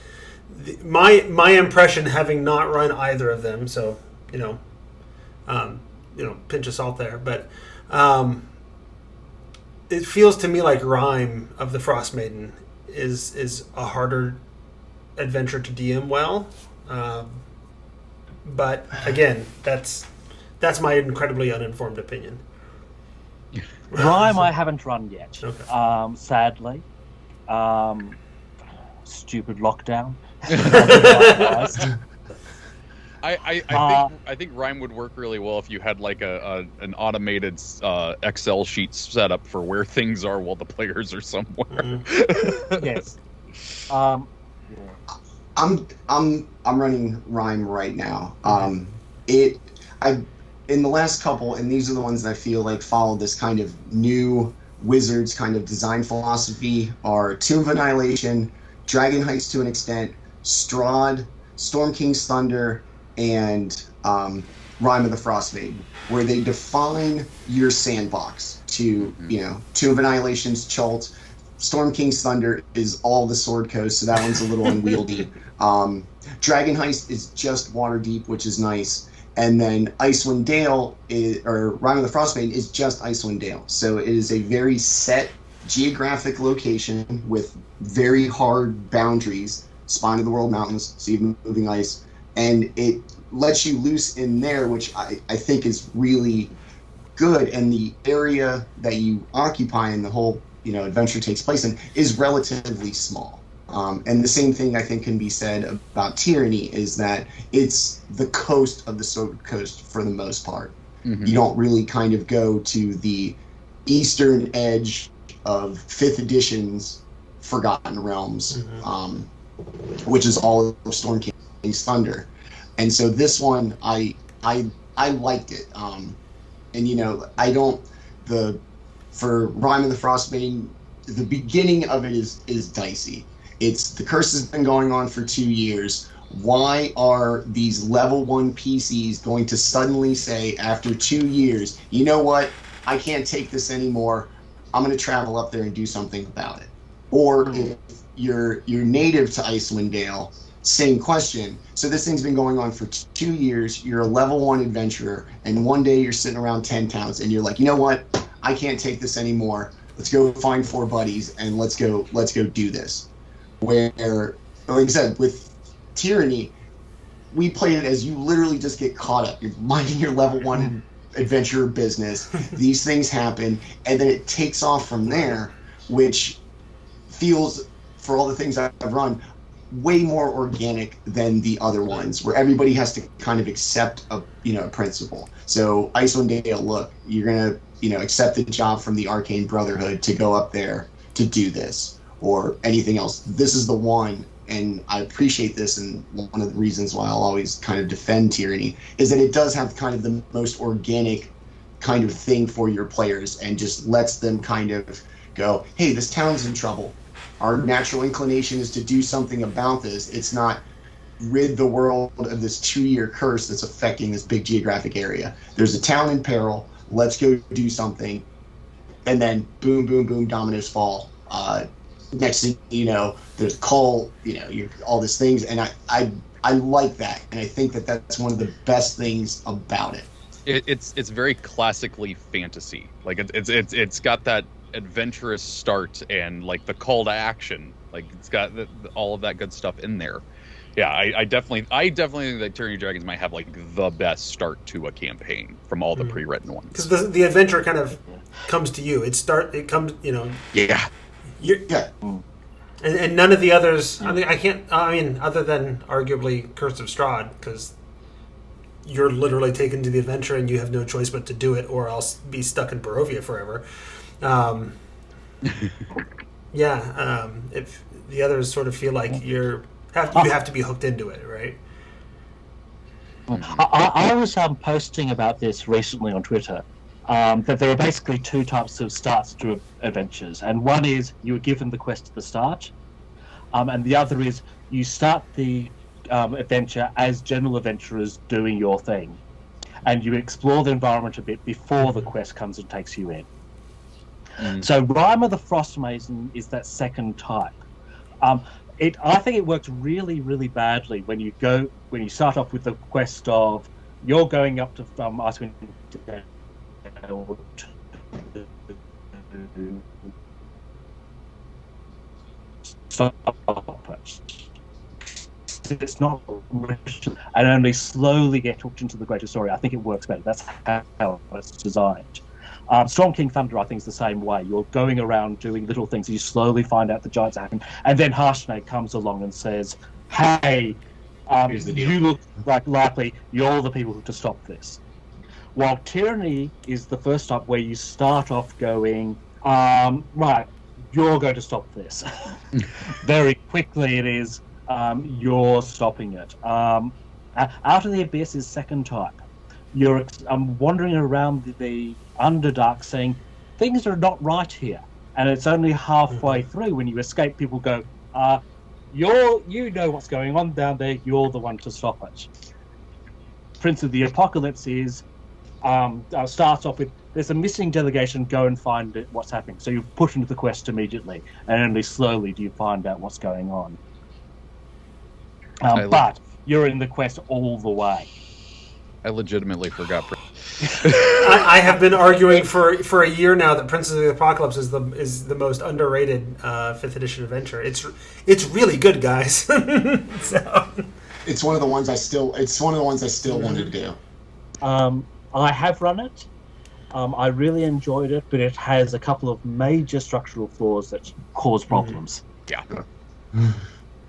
[SPEAKER 2] my impression, having not run either of them, so pinch of salt there, but it feels to me like Rime of the Frost Maiden is a harder adventure to DM well. But again, that's my incredibly uninformed opinion.
[SPEAKER 4] Rime I haven't run yet.
[SPEAKER 2] Okay.
[SPEAKER 4] Sadly. Stupid lockdown.
[SPEAKER 1] I think Rime would work really well if you had like an automated Excel sheet set up for where things are while the players are somewhere.
[SPEAKER 2] Mm-hmm.
[SPEAKER 4] Yes.
[SPEAKER 3] I'm running Rime right now. In the last couple, and these are the ones that I feel like follow this kind of new Wizards kind of design philosophy, are Tomb of Annihilation, Dragon Heist to an extent, Strahd, Storm King's Thunder, and Rime of the Frost Maiden, where they define your sandbox to, Tomb of Annihilation's Chult, Storm King's Thunder is all the Sword Coast, so that one's a little unwieldy. Dragon Heist is just Waterdeep, which is nice. And then Icewind Dale, or Rime of the Frost Maiden, is just Icewind Dale. So it is a very set geographic location with very hard boundaries, Spine of the World Mountains, so even moving ice. And it lets you loose in there, which I think is really good. And the area that you occupy and the whole adventure takes place in is relatively small. And the same thing I think can be said about Tyranny, is that it's the coast of the Sword Coast for the most part. Mm-hmm. You don't really kind of go to the eastern edge of 5th edition's Forgotten Realms, mm-hmm. Which is all of Storm King's Thunder. And so this one, I liked it. For Rime of the Frost Maiden, the beginning of it is dicey. It's the curse has been going on for 2 years. Why are these level 1 PCs going to suddenly say after 2 years, you know what, I can't take this anymore, I'm going to travel up there and do something about it? Or if you're native to Icewind Dale, same question. So this thing's been going on for 2 years, you're a level 1 adventurer, and one day you're sitting around 10 towns and you're like, you know what, I can't take this anymore, let's go find 4 buddies and let's go do this. Where, like I said, with Tyranny, we played it as you literally just get caught up. You're minding your level 1 adventure business. These things happen, and then it takes off from there. which feels, for all the things I've run, way more organic than the other ones, where everybody has to kind of accept a principle. So Icewind Dale, look, you're gonna accept the job from the Arcane Brotherhood to go up there to do this or anything else. This is the one, and I appreciate this, and one of the reasons why I'll always kind of defend Tyranny is that it does have kind of the most organic kind of thing for your players, and just lets them kind of go, hey, this town's in trouble. Our natural inclination is to do something about this. It's not rid the world of this 2-year curse that's affecting this big geographic area. There's a town in peril. Let's go do something. And then boom, boom, boom, dominoes fall. Next thing you know, there's a call, all these things. And I like that. And I think that that's one of the best things about it.
[SPEAKER 1] It's very classically fantasy. Like it's got that adventurous start and like the call to action. Like it's got all of that good stuff in there. Yeah, I definitely think that Tyranny of Dragons might have like the best start to a campaign from all the pre-written ones.
[SPEAKER 2] Because the adventure kind of comes to you. It comes,
[SPEAKER 1] Yeah.
[SPEAKER 2] Yeah. And none of the others. I mean, other than arguably Curse of Strahd, because you're literally taken to the adventure and you have no choice but to do it, or else be stuck in Barovia forever. If the others sort of feel like you have to be hooked into it, right?
[SPEAKER 4] I was posting about this recently on Twitter, that there are basically two types of starts to adventures, and one is you are given the quest at the start, and the other is you start the adventure as general adventurers doing your thing, and you explore the environment a bit before the quest comes and takes you in. So Rime of the Frostmason is that second type. I think it works really, really badly when you start off with the quest of you're going up to Icewind Dale to stop it. It's not and only slowly get hooked into the greater story. I think it works better. That's how it's designed. Storm King Thunder, I think, is the same way. You're going around doing little things. You slowly find out the giants happen, and then Harshnag comes along and says, "Hey, you look likely. You're the people to stop this." While Tyranny is the first type where you start off going, right, you're going to stop this. Very quickly, it is you're stopping it. Out of the Abyss is second type. You're wandering around the Underdark saying, things are not right here. And it's only halfway through when you escape, people go, you know what's going on down there, you're the one to stop it. Prince of the Apocalypse is, starts off with, there's a missing delegation, go and find what's happening. So you put into the quest immediately, and only slowly do you find out what's going on. But you're in the quest all the way.
[SPEAKER 1] I legitimately forgot.
[SPEAKER 2] I have been arguing for a year now that Princes of the Apocalypse is the most underrated 5th edition adventure. It's really good, guys. So.
[SPEAKER 3] It's one of the ones I still wanted to do.
[SPEAKER 4] I have run it. I really enjoyed it, but it has a couple of major structural flaws that cause problems.
[SPEAKER 1] Yeah.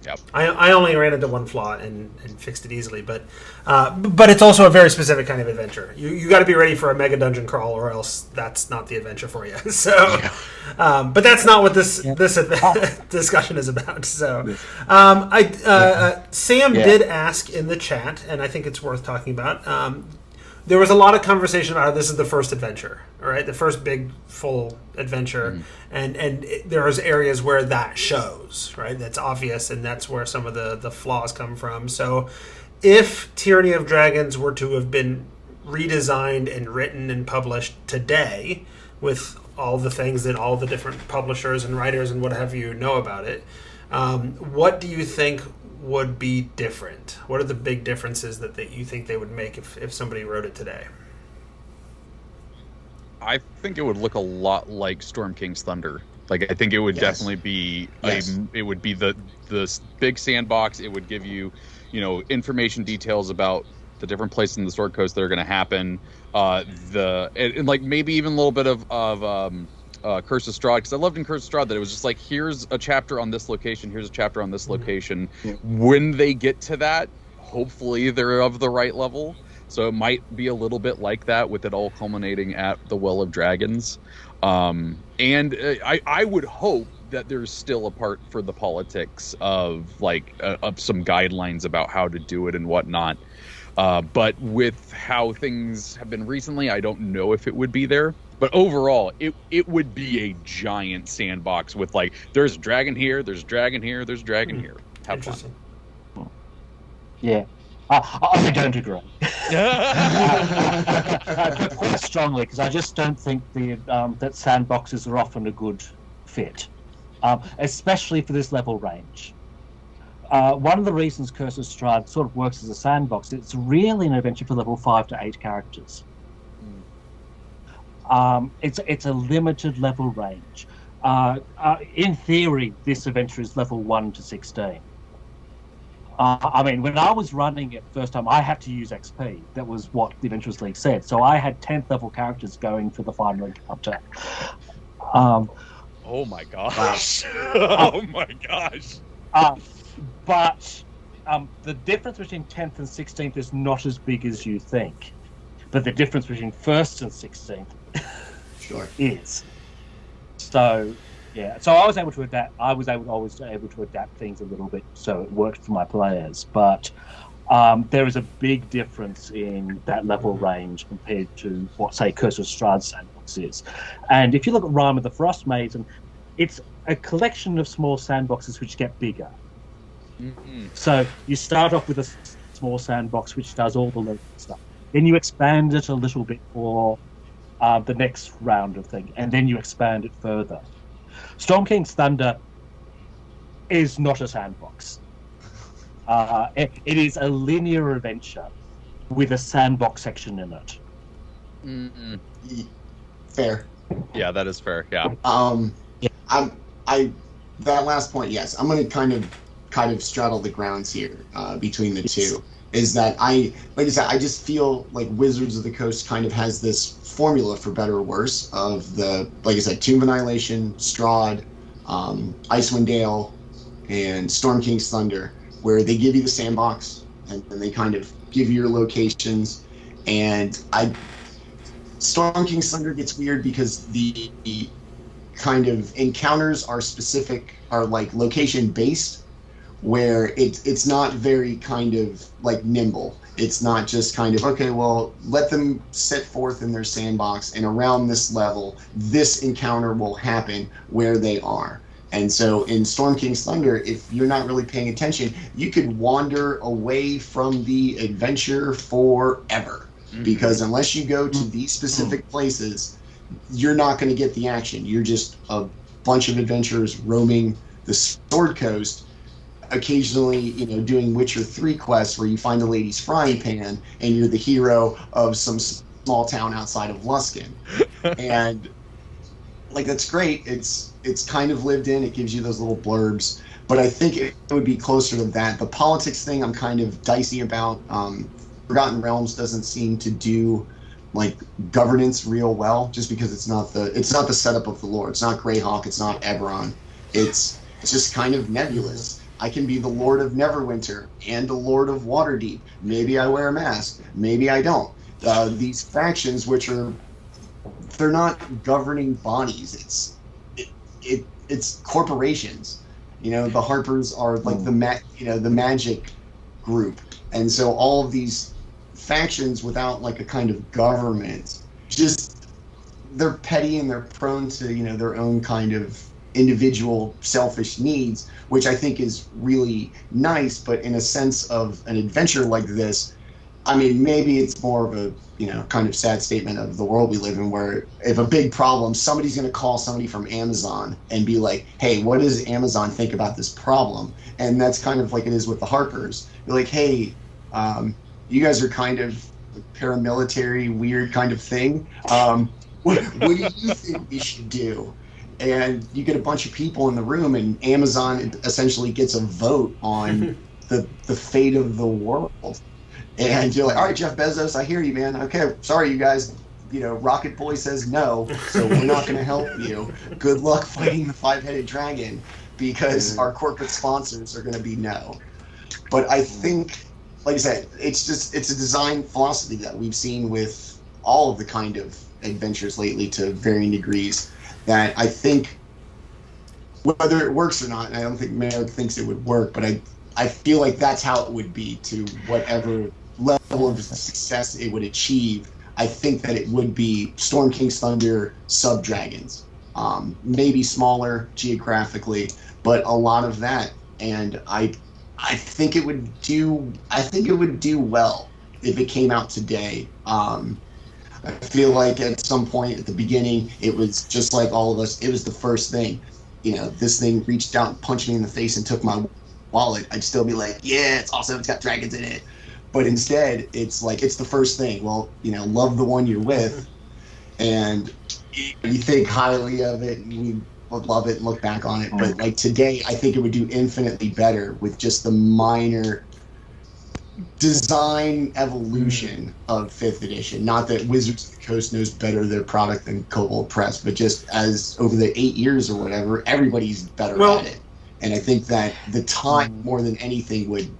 [SPEAKER 1] Yep.
[SPEAKER 2] I only ran into one flaw and fixed it easily, but it's also a very specific kind of adventure. You got to be ready for a mega dungeon crawl, or else that's not the adventure for you. So, but that's not what this discussion is about. So, Sam did ask in the chat, and I think it's worth talking about. There was a lot of conversation about how this is the first adventure, all right? The first big, full adventure. And there's areas where that shows, right? That's obvious, and that's where some of the flaws come from. So if Tyranny of Dragons were to have been redesigned and written and published today with all the things that all the different publishers and writers and what have you know about it, what do you think would be different? What are the big differences that you think they would make if somebody wrote it today?
[SPEAKER 1] I think it would look a lot like Storm King's Thunder. Like, I think it would definitely be it would be the big sandbox. It would give you, information details about the different places in the Sword Coast that are going to happen. And like maybe even a little bit of Curse of Strahd, because I loved in Curse of Strahd that it was just like, here's a chapter on this location, here's a chapter on this location.
[SPEAKER 4] Yeah.
[SPEAKER 1] When they get to that, hopefully they're of the right level. So it might be a little bit like that, with it all culminating at the Well of Dragons. I would hope that there's still a part for the politics of like of some guidelines about how to do it and whatnot. But with how things have been recently, I don't know if it would be there. But overall, it would be a giant sandbox with like, there's a dragon here, there's a dragon here, there's a dragon here. Have fun.
[SPEAKER 4] Yeah. I don't agree. Quite strongly, because I just don't think that sandboxes are often a good fit, especially for this level range. One of the reasons Curse of Strahd sort of works as a sandbox, it's really an adventure for level 5 to 8 characters. It's a limited level range. In theory, this adventure is level 1 to 16. I mean, when I was running it first time, I had to use XP. That was what the Adventurers League said. So I had 10th level characters going for the final encounter.
[SPEAKER 1] Oh my gosh. Oh my gosh.
[SPEAKER 4] But the difference between 10th and 16th is not as big as you think. But the difference between 1st and 16th is. So, yeah. So I was able to adapt. I was always able to adapt things a little bit so it worked for my players. But there is a big difference in that level range compared to what, say, Curse of Strahd sandbox is. And if you look at Rime of the Frost Maiden, it's a collection of small sandboxes which get bigger. Mm-hmm. So you start off with a small sandbox which does all the local stuff. Then you expand it a little bit for the next round of thing, and then you expand it further. Storm King's Thunder is not a sandbox. It is a linear adventure with a sandbox section in it.
[SPEAKER 1] Mm-hmm.
[SPEAKER 3] Fair.
[SPEAKER 1] Yeah, that is fair. Yeah.
[SPEAKER 3] That last point, yes, I'm going to kind of straddle the grounds here between the two. Is that like I said, I just feel like Wizards of the Coast kind of has this formula, for better or worse, of the, like I said, Tomb of Annihilation, Strahd, Icewind Dale, and Storm King's Thunder, where they give you the sandbox and they kind of give you your locations. And Storm King's Thunder gets weird because the kind of encounters are like location based, where it's not very kind of like nimble. It's not just kind of, okay, well, let them set forth in their sandbox, and around this level, this encounter will happen where they are. And so in Storm King's Thunder, if you're not really paying attention, you could wander away from the adventure forever. Mm-hmm. Because unless you go to these specific places, you're not going to get the action. You're just a bunch of adventurers roaming the Sword Coast, occasionally, doing Witcher 3 quests where you find a lady's frying pan and you're the hero of some small town outside of Luskin. And like, that's great. It's kind of lived in. It gives you those little blurbs. But I think it would be closer to that. The politics thing I'm kind of dicey about. Forgotten Realms doesn't seem to do like governance real well, just because it's not the setup of the lore. It's not Greyhawk. It's not Eberron. It's just kind of nebulous. I can be the Lord of Neverwinter and the Lord of Waterdeep. Maybe I wear a mask. Maybe I don't. These factions, they're not governing bodies. It's corporations. The Harpers are like the magic group, and so all of these factions without like a kind of government, just they're petty and they're prone to their own kind of individual selfish needs, which I think is really nice. But in a sense of an adventure like this, I mean, maybe it's more of a kind of sad statement of the world we live in, where if a big problem, somebody's going to call somebody from Amazon and be like, hey, what does Amazon think about this problem? And that's kind of like it is with the Harpers. You're like, hey, you guys are kind of paramilitary, weird kind of thing. What do you think we should do? And you get a bunch of people in the room, and Amazon essentially gets a vote on the fate of the world. And you're like, all right, Jeff Bezos, I hear you, man. Okay, sorry, you guys. Rocket Boy says no, so we're not going to help you. Good luck fighting the five-headed dragon, because our corporate sponsors are going to be no. But I think, like I said, it's a design philosophy that we've seen with all of the kind of adventures lately to varying degrees, that I think, whether it works or not, and I don't think Merrick thinks it would work, but I feel like that's how it would be to whatever level of success it would achieve. I think that it would be Storm King's Thunder sub-dragons. Maybe smaller geographically, but a lot of that. And I think it would do well if it came out today. I feel like at some point at the beginning, it was just like all of us. It was the first thing. This thing reached out and punched me in the face and took my wallet. I'd still be like, yeah, it's got dragons in it. But instead, it's like, it's the first thing. Well, love the one you're with, and you think highly of it, and you love it and look back on it. But like today, I think it would do infinitely better with just the minor design evolution of 5th edition. Not that Wizards of the Coast knows better their product than Kobold Press, but just as over the 8 years or whatever, everybody's better at it. And I think that the time more than anything would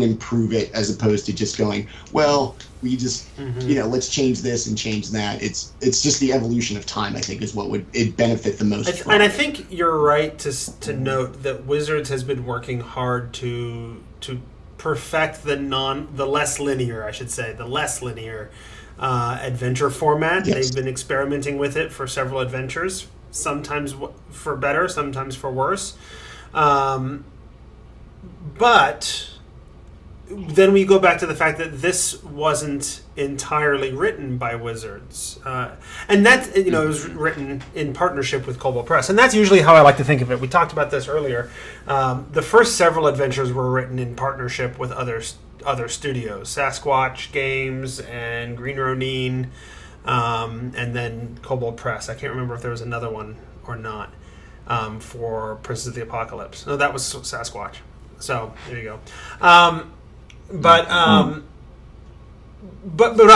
[SPEAKER 3] improve it, as opposed to just going, well, we just let's change this and change that. It's just the evolution of time, I think, is what would it benefit the most from.
[SPEAKER 2] And I think you're right to note that Wizards has been working hard to perfect the less linear adventure format.
[SPEAKER 3] Yes.
[SPEAKER 2] They've been experimenting with it for several adventures, sometimes for better, sometimes for worse. But then we go back to the fact that this wasn't entirely written by Wizards, and that it was written in partnership with Kobold Press, and that's usually how I like to think of it. We talked about this earlier. The first several adventures were written in partnership with other studios, Sasquatch Games and Green Ronin, and then Kobold Press. I can't remember if there was another one or not for Princes of the Apocalypse. No, that was Sasquatch. So there you go. But I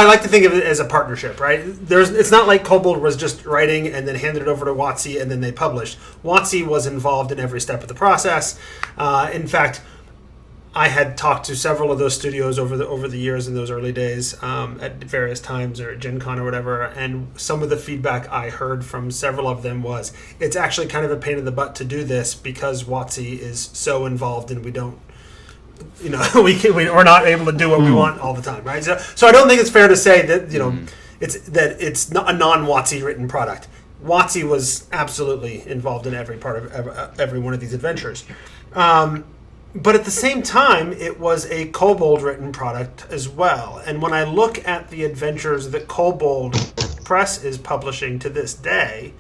[SPEAKER 2] like to think of it as a partnership, right? It's not like Kobold was just writing and then handed it over to WotC and then they published. WotC was involved in every step of the process. In fact, I had talked to several of those studios over the years in those early days at various times or at Gen Con or whatever, and some of the feedback I heard from several of them was, it's actually kind of a pain in the butt to do this because WotC is so involved and we don't, we're not able to do what we want all the time, right? So I don't think it's fair to say that it's not a non-WotC written product. WotC was absolutely involved in every part of every one of these adventures, but at the same time, it was a Kobold written product as well. And when I look at the adventures that Kobold Press is publishing to this day,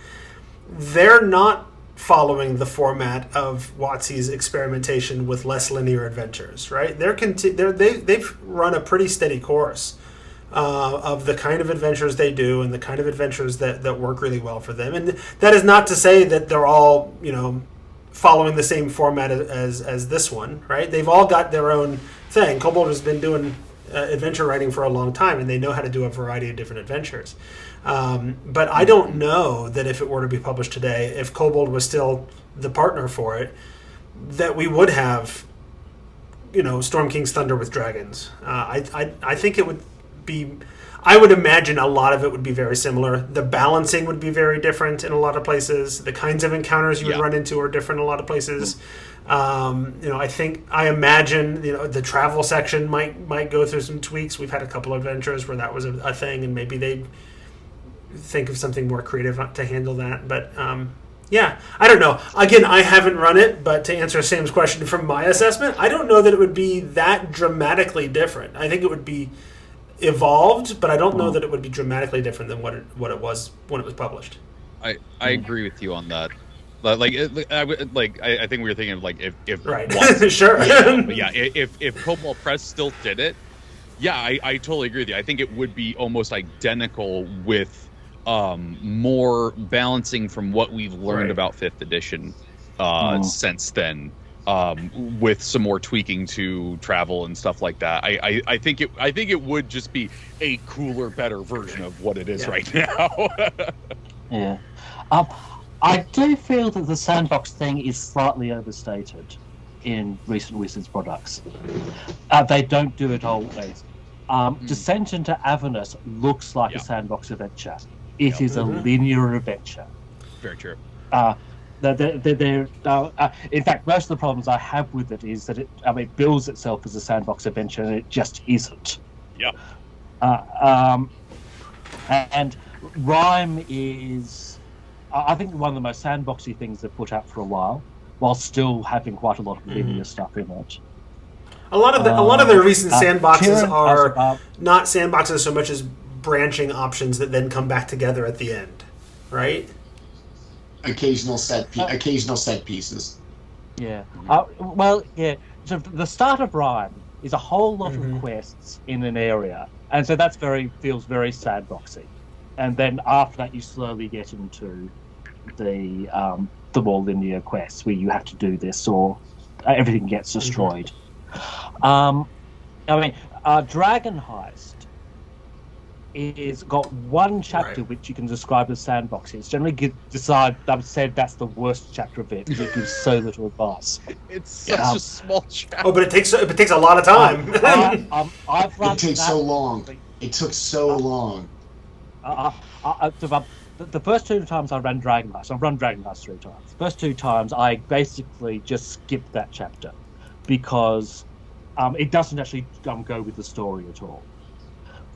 [SPEAKER 2] they're not following the format of WotC's experimentation with less linear adventures, right? They've run a pretty steady course of the kind of adventures they do and the kind of adventures that work really well for them. And that is not to say that they're all, following the same format as this one, right? They've all got their own thing. Kobold has been doing adventure writing for a long time, and they know how to do a variety of different adventures. But I don't know that if it were to be published today, if Kobold was still the partner for it, that we would have, Storm King's Thunder with dragons. I think it would be. I would imagine a lot of it would be very similar. The balancing would be very different in a lot of places. The kinds of encounters you would run into are different in a lot of places. I imagine the travel section might go through some tweaks. We've had a couple of adventures where that was a thing, and maybe they'd think of something more creative to handle that. But I don't know. Again, I haven't run it, but to answer Sam's question from my assessment, I don't know that it would be that dramatically different. I think it would be evolved, but I don't know that it would be dramatically different than what it was when it was published.
[SPEAKER 1] I agree with you on that. I think we were thinking of if
[SPEAKER 2] right.
[SPEAKER 1] WotC,
[SPEAKER 2] Sure.
[SPEAKER 1] If Kobold Press still did it, I totally agree with you. I think it would be almost identical with more balancing from what we've learned about 5th edition since then. with some more tweaking to travel and stuff like that. I think it would just be a cooler, better version of what it is right now.
[SPEAKER 4] Yeah. I do feel that the sandbox thing is slightly overstated in recent Wizards products. They don't do it always. Descent into Avernus looks like a sandbox adventure. It is a linear adventure.
[SPEAKER 1] Very true.
[SPEAKER 4] In fact, most of the problems I have with it is that it bills itself as a sandbox adventure, and it just isn't.
[SPEAKER 1] Yeah.
[SPEAKER 4] And Rime is, I think, one of the most sandboxy things they've put out for a while still having quite a lot of linear stuff in it.
[SPEAKER 2] A lot of the recent sandboxes are
[SPEAKER 4] Tyranny,
[SPEAKER 2] not sandboxes so much as branching options that then come back together at the end, right?
[SPEAKER 3] Occasional set pieces.
[SPEAKER 4] Yeah. So the start of Rime is a whole lot of quests in an area, and so that's feels very sandboxy. And then after that, you slowly get into the more linear quests where you have to do this or everything gets destroyed. Dragon Heist is got one chapter which you can describe as sandboxing. It's generally I've said that's the worst chapter of it because it gives so little advice.
[SPEAKER 1] It's such a small chapter.
[SPEAKER 2] Oh, but it takes a lot of time.
[SPEAKER 3] It takes so long. It took so long.
[SPEAKER 4] The first 2 times I ran Dragon Heist, I've run Dragon Heist 3 times. The first 2 times I basically just skipped that chapter because it doesn't actually go with the story at all.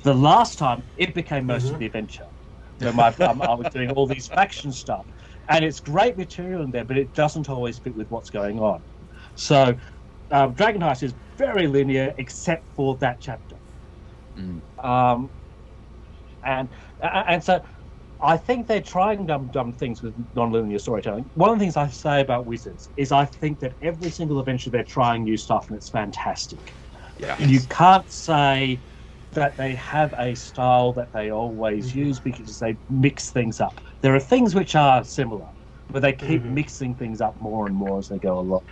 [SPEAKER 4] The last time, it became most of the adventure. I was doing all these faction stuff, and it's great material in there, but it doesn't always fit with what's going on. So, Dragon Heist is very linear, except for that chapter. And so, I think they're trying dumb things with non-linear storytelling. One of the things I say about Wizards is I think that every single adventure they're trying new stuff, and it's fantastic.
[SPEAKER 1] Yeah.
[SPEAKER 4] You can't say that they have a style that they always use because they mix things up. There are things which are similar, but they keep mixing things up more and more as they go along.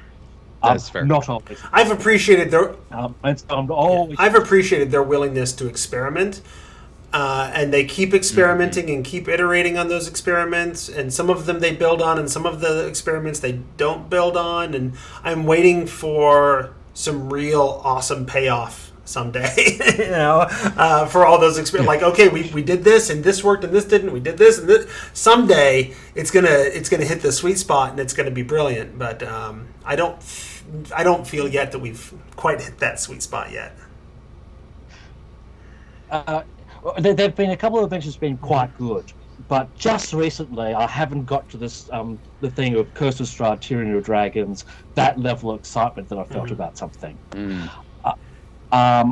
[SPEAKER 1] That's fair.
[SPEAKER 4] Not always.
[SPEAKER 2] I've appreciated their
[SPEAKER 4] I've
[SPEAKER 2] appreciated their willingness to experiment, and they keep experimenting and keep iterating on those experiments. And some of them they build on, and some of the experiments they don't build on. And I'm waiting for some real awesome payoff someday, for all those experiments. Like, okay, we did this and this worked and this didn't. We did this and this. Someday it's gonna hit the sweet spot and it's gonna be brilliant. But I don't feel yet that we've quite hit that sweet spot yet.
[SPEAKER 4] There've been a couple of adventures been quite good, but just recently I haven't got to this the thing of Curse of Strahd, Tyranny of Dragons, that level of excitement that I felt about something. That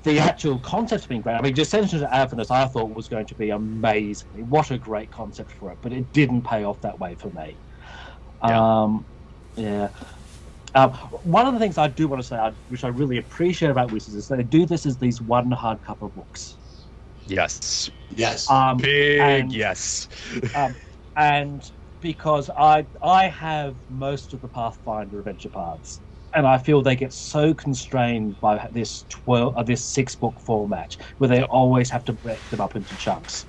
[SPEAKER 4] the actual concept's been great. I mean, Descent into Avernus I thought was going to be amazing. What a great concept for it, but it didn't pay off that way for me. One of the things I do want to say, which I really appreciate about Wizards, is they do this as these one hardcover books.
[SPEAKER 1] Yes.
[SPEAKER 3] Yes.
[SPEAKER 1] Yes.
[SPEAKER 4] And because I have most of the Pathfinder adventure paths, and I feel they get so constrained by this 6-book format, where they always have to break them up into chunks.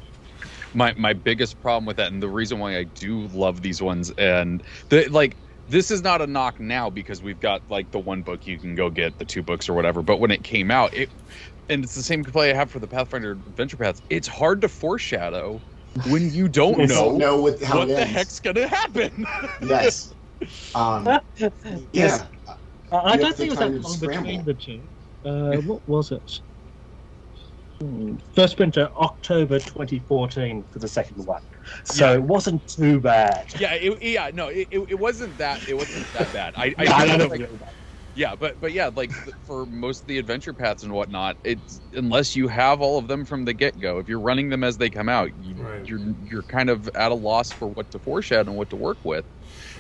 [SPEAKER 1] My biggest problem with that, and the reason why I do love these ones, and this is not a knock now because we've got the one book you can go get, the 2 books or whatever. But when it came out, and it's the same complaint I have for the Pathfinder Adventure Paths. It's hard to foreshadow when you don't know what the heck's gonna happen.
[SPEAKER 3] Yes.
[SPEAKER 2] Yes.
[SPEAKER 4] I don't think it was that long between the two. What was it? First printer, October 2014 for the second one. So it wasn't too bad.
[SPEAKER 1] It wasn't that. It wasn't that bad. I don't know. Yeah, but for most of the adventure paths and whatnot, it's unless you have all of them from the get-go. If you're running them as they come out, you're kind of at a loss for what to foreshadow and what to work with.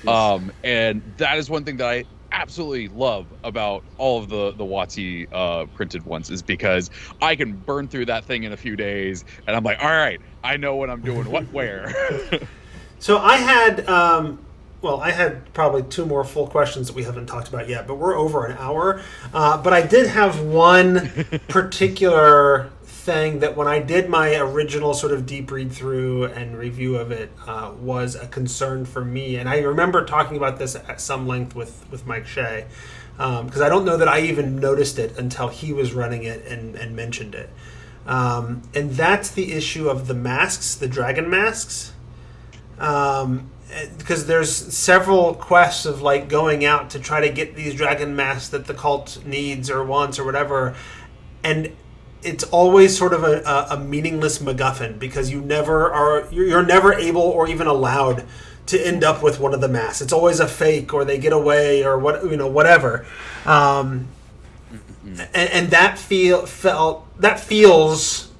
[SPEAKER 1] And that is one thing that I absolutely love about all of the WotC printed ones, is because I can burn through that thing in a few days, and I'm like, all right, I know what I'm doing, where.
[SPEAKER 2] So I had well, I had probably 2 more full questions that we haven't talked about yet, but we're over an hour. But I did have one particular thing that when I did my original sort of deep read through and review of it was a concern for me. And I remember talking about this at some length with Mike Shea, because I don't know that I even noticed it until he was running it and mentioned it. And that's the issue of the masks, the dragon masks. Because there's several quests of like going out to try to get these dragon masks that the cult needs or wants or whatever, and it's always sort of a meaningless MacGuffin because you're never able or even allowed to end up with one of the masks. It's always a fake, or they get away, or whatever. And that feels,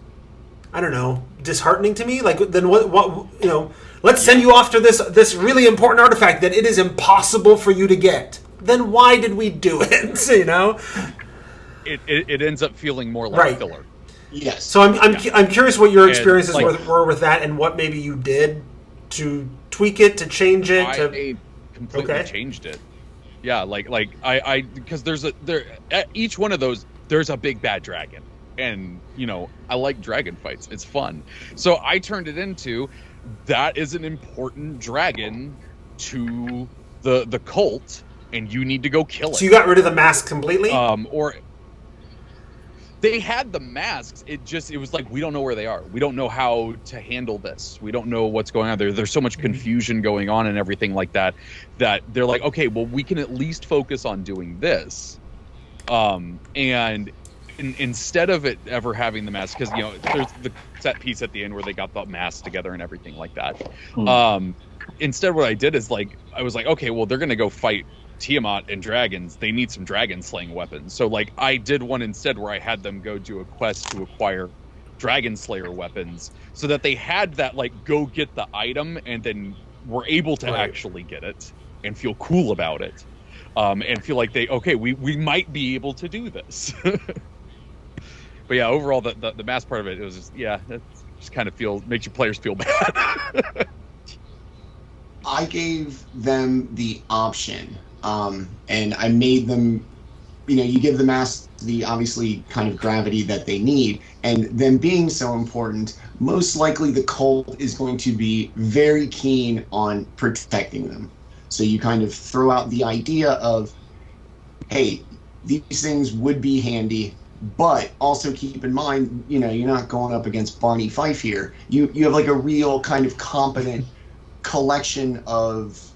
[SPEAKER 2] I don't know, disheartening to me. Like, then what let's send you off to this really important artifact that it is impossible for you to get. Then why did we do it?
[SPEAKER 1] It ends up feeling more like filler.
[SPEAKER 3] Yes.
[SPEAKER 2] So I'm curious what your experiences were with that, and what maybe you did to tweak it, to change it.
[SPEAKER 1] I completely changed it. Yeah, I because at each one of those there's a big bad dragon, and I like dragon fights. It's fun. So I turned it into that is an important dragon to the cult, and you need to go kill it.
[SPEAKER 2] So you got rid of the mask completely?
[SPEAKER 1] Or they had the masks. It was like, we don't know where they are. We don't know how to handle this. We don't know what's going on there. There's so much confusion going on and everything like that they're like, okay, well, we can at least focus on doing this. And instead of it ever having the mask, because there's the set piece at the end where they got the mask together and everything like that. Instead, what I did is I was like, okay, well, they're gonna go fight Tiamat and dragons. They need some dragon slaying weapons. So I did one instead where I had them go do a quest to acquire dragon slayer weapons, so that they had that go get the item and then were able to actually get it and feel cool about it, and feel like we might be able to do this. But yeah, overall the mask part of it was just that just kind of makes your players feel bad.
[SPEAKER 3] I gave them the option, and I made them, you give the mask the obviously kind of gravity that they need, and them being so important, most likely the cult is going to be very keen on protecting them. So you kind of throw out the idea of, hey, these things would be handy, but also keep in mind, you're not going up against Barney Fife here. You have a real kind of competent collection of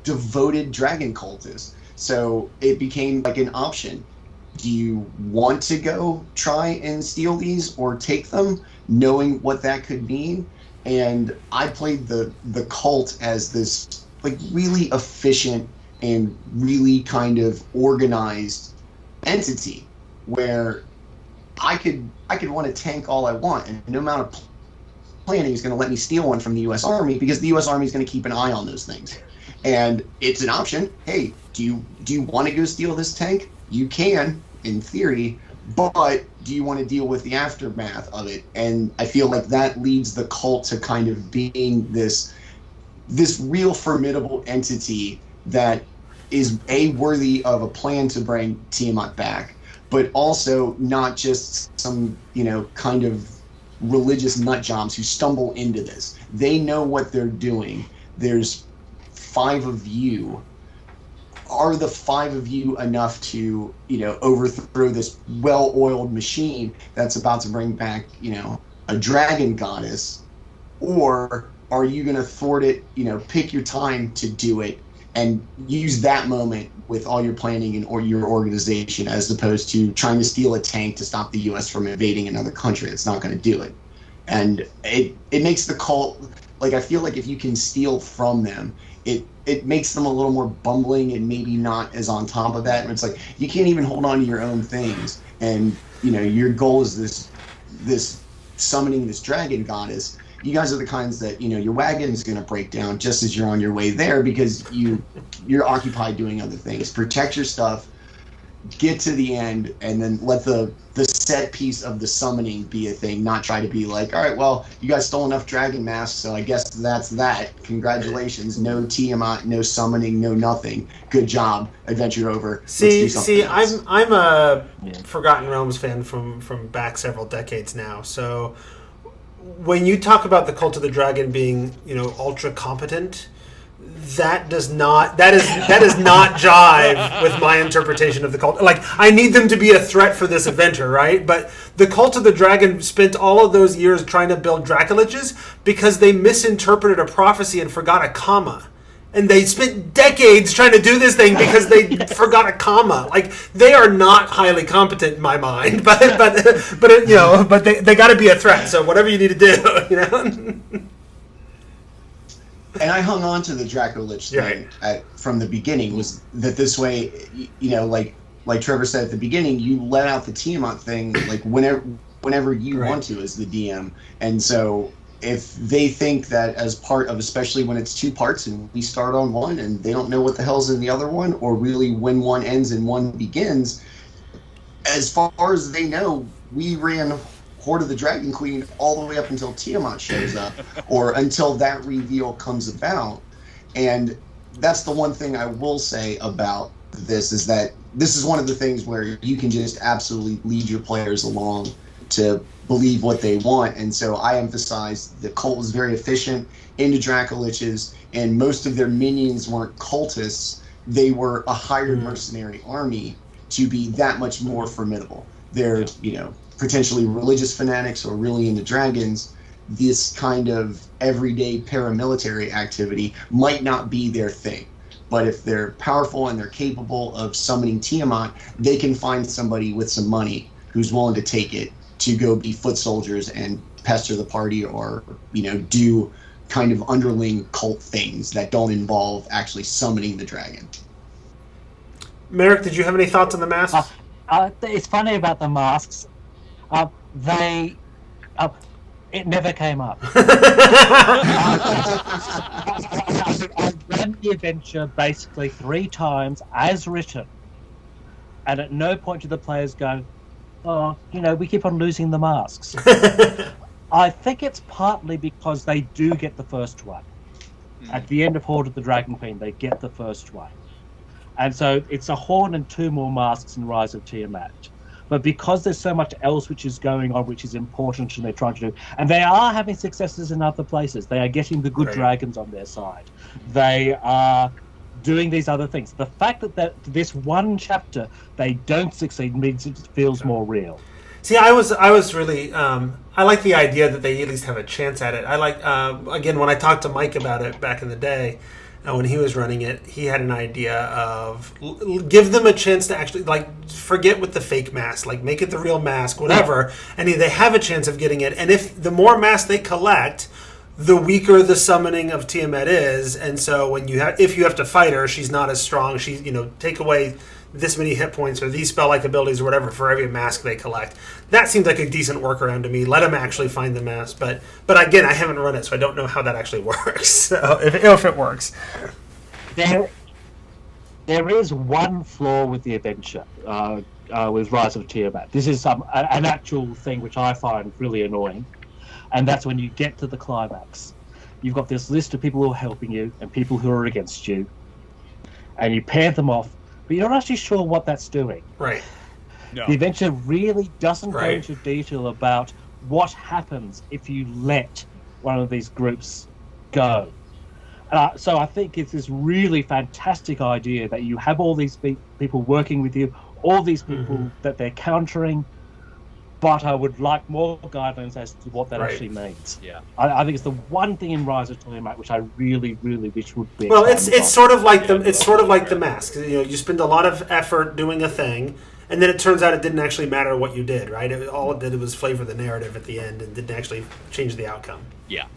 [SPEAKER 3] devoted dragon cultists. So it became an option. Do you want to go try and steal these or take them, knowing what that could mean? And I played the cult as this really efficient and really kind of organized entity where I could want to tank all I want, and no amount of planning is going to let me steal one from the U.S. Army, because the U.S. Army is going to keep an eye on those things. And it's an option. Hey, do you want to go steal this tank? You can, in theory, but do you want to deal with the aftermath of it? And I feel like that leads the cult to kind of being this real formidable entity that is worthy of a plan to bring Tiamat back, but also not just some kind of religious nut jobs who stumble into this. They know what they're doing. There's 5 of you. Are the 5 of you enough to overthrow this well-oiled machine that's about to bring back a dragon goddess, or are you going to thwart it? Pick your time to do it and use that moment with all your planning or your organization, as opposed to trying to steal a tank to stop the U.S. from invading another country. It's not going to do it. And it makes the cult, I feel like if you can steal from them, it makes them a little more bumbling and maybe not as on top of that. And it's you can't even hold on to your own things. And, your goal is this summoning this dragon goddess. You guys are the kinds that, your wagon's going to break down just as you're on your way there, because you're occupied doing other things. Protect your stuff, get to the end and then let the set piece of the summoning be a thing, not try to be like, all right, well, you guys stole enough dragon masks, so I guess that's that. Congratulations. No Tiamat, no summoning, no nothing. Good job. Adventure over.
[SPEAKER 2] See, I'm a Forgotten Realms fan from back several decades now. So when you talk about the Cult of the Dragon being, ultra competent, that does not jive with my interpretation of the cult. Like, I need them to be a threat for this adventure, right? But the Cult of the Dragon spent all of those years trying to build Dracoliches because they misinterpreted a prophecy and forgot a comma. And they spent decades trying to do this thing because they forgot a comma. Like, they are not highly competent in my mind, but they got to be a threat. So whatever you need to do,
[SPEAKER 3] And I hung on to the Dracolich thing from the beginning, was that this way, like Trevor said at the beginning, you let out the Tiamat thing like whenever you want to as the DM. And so if they think that as part of, especially when it's 2 parts and we start on one and they don't know what the hell's in the other one, or really when one ends and one begins, as far as they know, we ran Horde of the Dragon Queen all the way up until Tiamat shows up, or until that reveal comes about. And that's the one thing I will say about this, is that this is one of the things where you can just absolutely lead your players along to believe what they want. And so I emphasize the cult was very efficient into Dracoliches, and most of their minions weren't cultists. They were a hired mercenary army to be that much more formidable. They're, potentially religious fanatics or really into dragons. This kind of everyday paramilitary activity might not be their thing. But if they're powerful and they're capable of summoning Tiamat, they can find somebody with some money who's willing to take it to go be foot soldiers and pester the party, or, do kind of underling cult things that don't involve actually summoning the dragon.
[SPEAKER 2] Merrick, did you have any thoughts on the masks?
[SPEAKER 4] It's funny about the masks. It never came up. I ran the adventure basically 3 times as written, and at no point did the players go, we keep on losing the masks. I think it's partly because they do get the first one. At the end of Horde of the Dragon Queen, they get the first one. And so it's a horn and 2 more masks in Rise of Tiamat. But because there's so much else which is going on, which is important, and they're trying to do, and they are having successes in other places. They are getting the good dragons on their side. They are doing these other things. The fact that this one chapter they don't succeed means it feels more real.
[SPEAKER 2] See, I was really I like the idea that they at least have a chance at it. I like again, when I talked to Mike about it back in the day, when he was running it, he had an idea of give them a chance to actually, forget with the fake mask, make it the real mask, whatever, and they have a chance of getting it. And if the more masks they collect, the weaker the summoning of Tiamat is. And so if you have to fight her, she's not as strong. She's, take away this many hit points or these spell-like abilities or whatever for every mask they collect. That seems like a decent workaround to me. Let them actually find the mask. But again, I haven't run it, so I don't know how that actually works. So if it works.
[SPEAKER 4] There is one flaw with the adventure, with Rise of Tiamat. This is an actual thing which I find really annoying. And that's when you get to the climax. You've got this list of people who are helping you and people who are against you. And you pair them off, but you're not actually sure what that's doing.
[SPEAKER 2] Right.
[SPEAKER 4] No. The adventure really doesn't go into detail about what happens if you let one of these groups go. So I think it's this really fantastic idea that you have all these people working with you, all these people that they're countering, but I would like more guidelines as to what that actually means.
[SPEAKER 1] Yeah,
[SPEAKER 4] I think it's the one thing in Rise of Tiamat which I really, really wish would be.
[SPEAKER 2] Well, it's sort of like the mask. You spend a lot of effort doing a thing, and then it turns out it didn't actually matter what you did. Right? All it did was flavor the narrative at the end, and didn't actually change the outcome.
[SPEAKER 1] Yeah.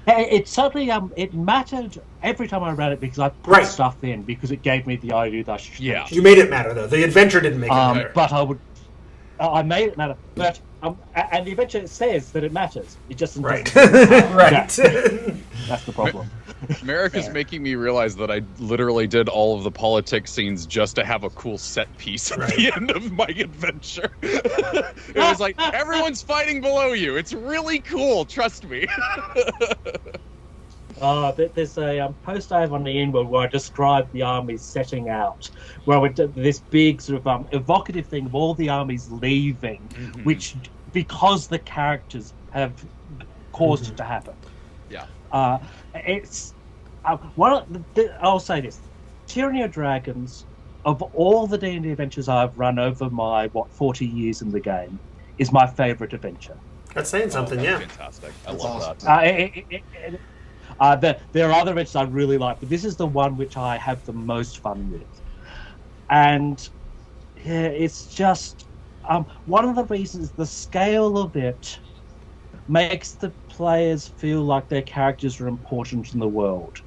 [SPEAKER 4] It certainly it mattered every time I read it because I put stuff in because it gave me the idea that I should.
[SPEAKER 2] Yeah, you made it matter though. The adventure didn't make it matter.
[SPEAKER 4] But I made it matter. But And the adventure says that it matters. It just doesn't.
[SPEAKER 2] Right.
[SPEAKER 4] That's the problem.
[SPEAKER 1] Merrick is making me realize that I literally did all of the politics scenes just to have a cool set piece at the end of my adventure. It was like, everyone's fighting below you. It's really cool. Trust me.
[SPEAKER 4] There's a post I have on the Inward where I describe the armies setting out, where we did this big sort of evocative thing of all the armies leaving, which because the characters have caused it to happen.
[SPEAKER 1] Yeah.
[SPEAKER 4] It's I'll say this: Tyranny of Dragons, of all the D&D adventures I've run over my 40 years in the game, is my favorite adventure.
[SPEAKER 2] That's saying something, yeah.
[SPEAKER 1] Fantastic. I
[SPEAKER 3] That's
[SPEAKER 1] love
[SPEAKER 3] awesome.
[SPEAKER 1] that.
[SPEAKER 4] There are other adventures I really like, but this is the one which I have the most fun with. And yeah, it's just one of the reasons the scale of it makes the players feel like their characters are important in the world.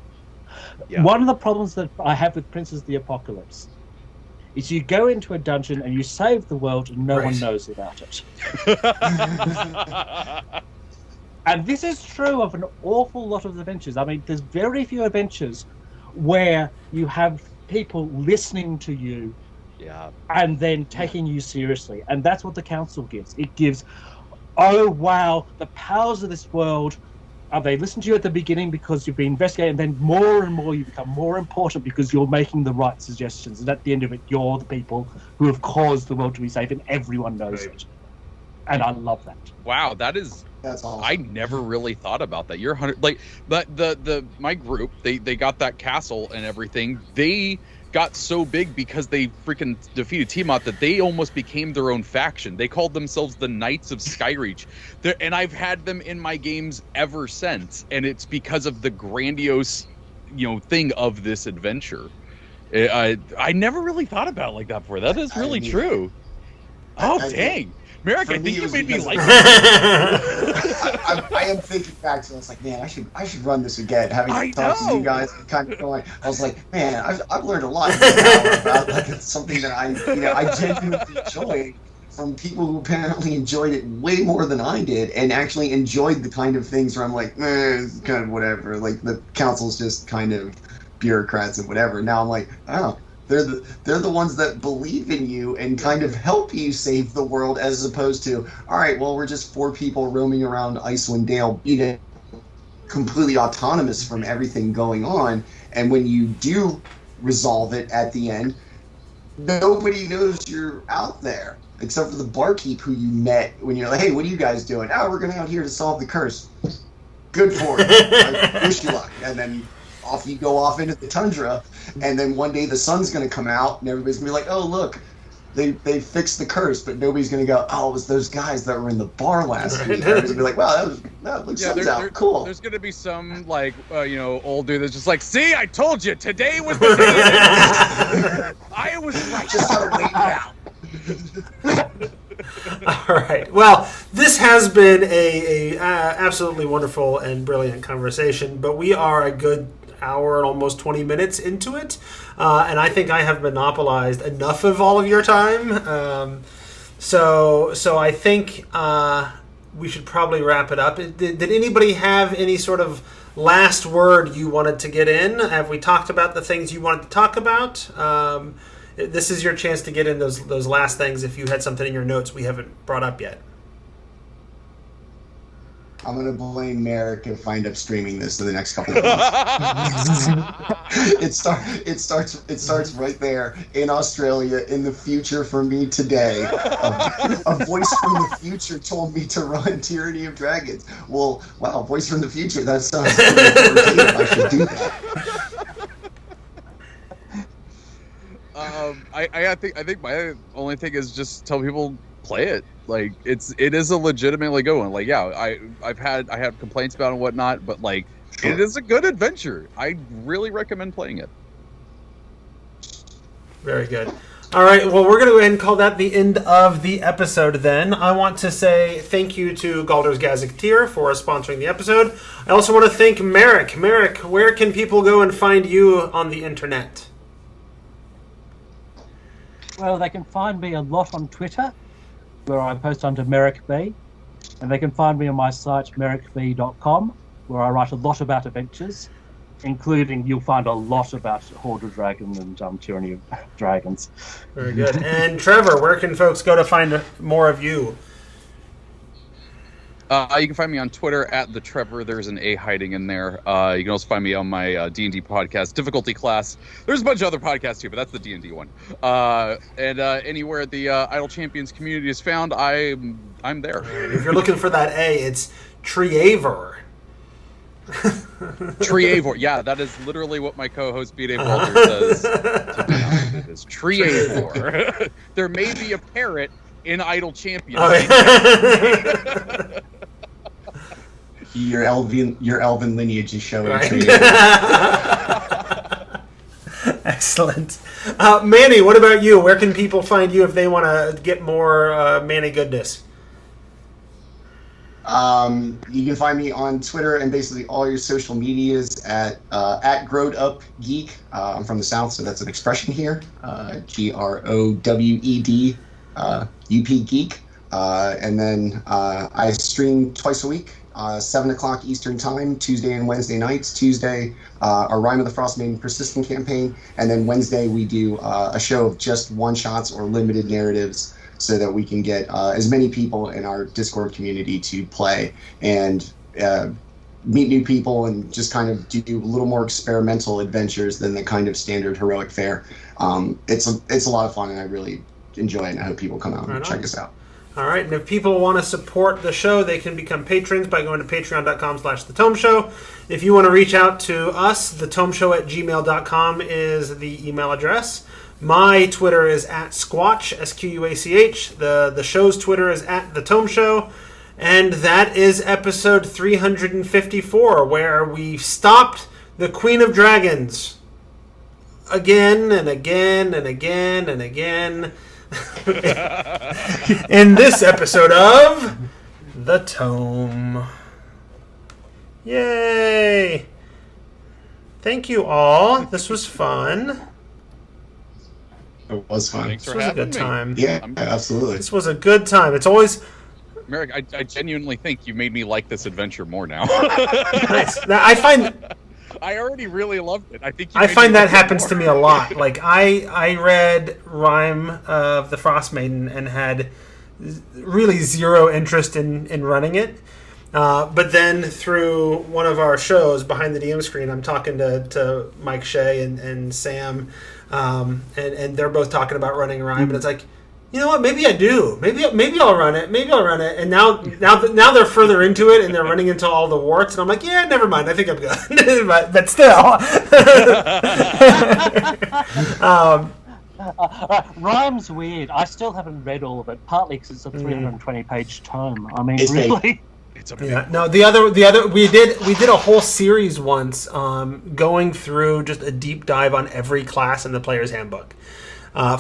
[SPEAKER 4] Yeah. One of the problems that I have with Princes of the Apocalypse is you go into a dungeon and you save the world and no one knows about it. And this is true of an awful lot of adventures. I mean, there's very few adventures where you have people listening to you and then taking you seriously. And that's what the Council gives. It gives, oh, wow, the powers of this world, they listen to you at the beginning because you've been investigating, and then more and more you become more important because you're making the right suggestions. And at the end of it, you're the people who have caused the world to be safe, and everyone knows it. And I love that.
[SPEAKER 1] Wow, that's awesome. I never really thought about that. You're 100 like the my group, they got that castle and everything. They got so big because they freaking defeated Tiamat that they almost became their own faction. They called themselves the Knights of Skyreach. And I've had them in my games ever since, and it's because of the grandiose, thing of this adventure. I never really thought about it like that before. That is really true. Dang. Merrick, I think you made me like
[SPEAKER 3] I am thinking back to it. I was like, man, I should run this again. Having talked to you guys, kind of going, I was like, man, I've learned a lot about it's something that I genuinely enjoy from people who apparently enjoyed it way more than I did, and actually enjoyed the kind of things where I'm like, it's kind of whatever. Like the Council's just kind of bureaucrats and whatever. Now I'm like, oh. They're the ones that believe in you and kind of help you save the world, as opposed to, all right, well, we're just 4 people roaming around Icewind Dale, completely autonomous from everything going on. And when you do resolve it at the end, nobody knows you're out there except for the barkeep who you met when you're like, hey, what are you guys doing? Oh, we're going out here to solve the curse. Good for you. I wish you luck. And then off you go off into the tundra, and then one day the sun's going to come out, and everybody's going to be like, oh, look, they fixed the curse, but nobody's going to go, oh, it was those guys that were in the bar last week. Everybody's going to be like, wow, that looks out cool.
[SPEAKER 1] There's going to be some, old dude that's just like, see, I told you, today was the day. I was right.
[SPEAKER 3] Just gotta wait it out.
[SPEAKER 2] All right. Well, this has been a absolutely wonderful and brilliant conversation, but we are a good hour and almost 20 minutes into it, and I think I have monopolized enough of all of your time. So I think we should probably wrap it up. Did anybody have any sort of last word you wanted to get in? Have we talked about the things you wanted to talk about? This is your chance to get in those last things if you had something in your notes we haven't brought up yet.
[SPEAKER 3] I'm going to blame Merrick if I end up streaming this in the next couple of months. It starts right there in Australia, in the future for me today. A voice from the future told me to run Tyranny of Dragons. Well, wow, voice from the future, that sounds pretty I should do that.
[SPEAKER 1] I think my only thing is just tell people play it. Like it is a legitimately good one. Like I have complaints about it and whatnot, but like it is a good adventure. I really recommend playing it.
[SPEAKER 2] Very good. All right, well, we're going to go ahead and call that the end of the episode then. I want to say thank you to Gaulder's Gazetteer for sponsoring the episode. I also want to thank Merrick. Merrick, where can people go and find you on the internet?
[SPEAKER 4] Well, they can find me a lot on Twitter. where I post under Merrick B. And they can find me on my site, merrickb.com, where I write a lot about adventures, including you'll find a lot about Horde of Dragon and Tyranny of Dragons.
[SPEAKER 2] Very good. And Trevor, where can folks go to find more of you?
[SPEAKER 1] You can find me on Twitter at the Trevor. There's an A hiding in there. You can also find me on my D&D podcast, Difficulty Class. There's a bunch of other podcasts too, but that's the D&D one. And anywhere the Idle Champions community is found, I'm there.
[SPEAKER 2] If you're looking for that A, it's Triavor.
[SPEAKER 1] Triavor. Yeah, that is literally what my co-host B. Dave Gaulder says. It is Triavor. There may be a parrot in Idle Champions.
[SPEAKER 2] Oh, yeah.
[SPEAKER 3] Your elven lineage is showing.
[SPEAKER 2] Right. Excellent. Manny, what about you? Where can people find you if they want to get more Manny goodness?
[SPEAKER 3] You can find me on Twitter and basically all your social medias at Growed Up Geek. I'm from the South, so that's an expression here. GROWED UP Geek. And then I stream twice a week. 7 o'clock Eastern Time, Tuesday and Wednesday nights. Tuesday, our Rime of the Frost Maiden Persistent campaign, and then Wednesday we do a show of just one-shots or limited narratives so that we can get as many people in our Discord community to play and meet new people and just kind of do a little more experimental adventures than the kind of standard heroic fare. It's a lot of fun, and I really enjoy it, and I hope people come out and check us out.
[SPEAKER 2] All right, and if people want to support the show, they can become patrons by going to patreon.com/thetomeshow. If you want to reach out to us, thetomeshow@gmail.com is the email address. My Twitter is @Squatch, SQUACH. The show's Twitter is @thetomeshow. And that is episode 354, where we stopped the Queen of Dragons again and again and again and again. In this episode of The Tome. Yay! Thank you all. This was fun.
[SPEAKER 3] It was fun.
[SPEAKER 1] Thanks for
[SPEAKER 2] This was a
[SPEAKER 1] having
[SPEAKER 2] good
[SPEAKER 1] me.
[SPEAKER 2] time.
[SPEAKER 3] Yeah, absolutely.
[SPEAKER 2] This was a good time. It's always
[SPEAKER 1] Merrick, I genuinely think you made me like this adventure more now.
[SPEAKER 2] nice. Now,
[SPEAKER 1] I already really loved it.
[SPEAKER 2] I find that happens to me a lot. Like I read Rime of the Frost Maiden and had really zero interest in running it. But then through one of our shows, Behind the DM Screen, I'm talking to Mike Shea and Sam, and they're both talking about running Rime, and it's like, you know what? Maybe I do. Maybe I'll run it. And now they're further into it, and they're running into all the warts, and I'm like, yeah, never mind. I think I'm good. but still.
[SPEAKER 4] Rime's weird. I still haven't read all of it, partly because it's a 320-page tome. I mean,
[SPEAKER 3] It's
[SPEAKER 4] really.
[SPEAKER 2] Yeah. No, the other we did a whole series once, going through just a deep dive on every class in the player's handbook.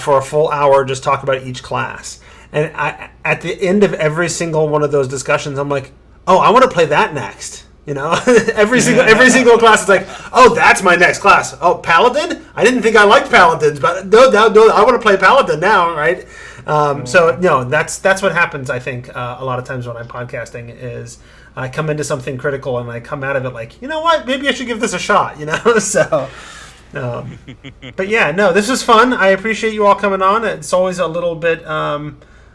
[SPEAKER 2] For a full hour, just talk about each class. And at the end of every single one of those discussions, I'm like, oh, I want to play that next. You know, every single class is like, oh, that's my next class. Oh, Paladin? I didn't think I liked Paladins, but no, I want to play Paladin now, right? So no, that's what happens. I think a lot of times when I'm podcasting is I come into something critical and I come out of it like, you know what, maybe I should give this a shot. You know, so. But yeah, no, this was fun. I appreciate you all coming on. It's always a little bit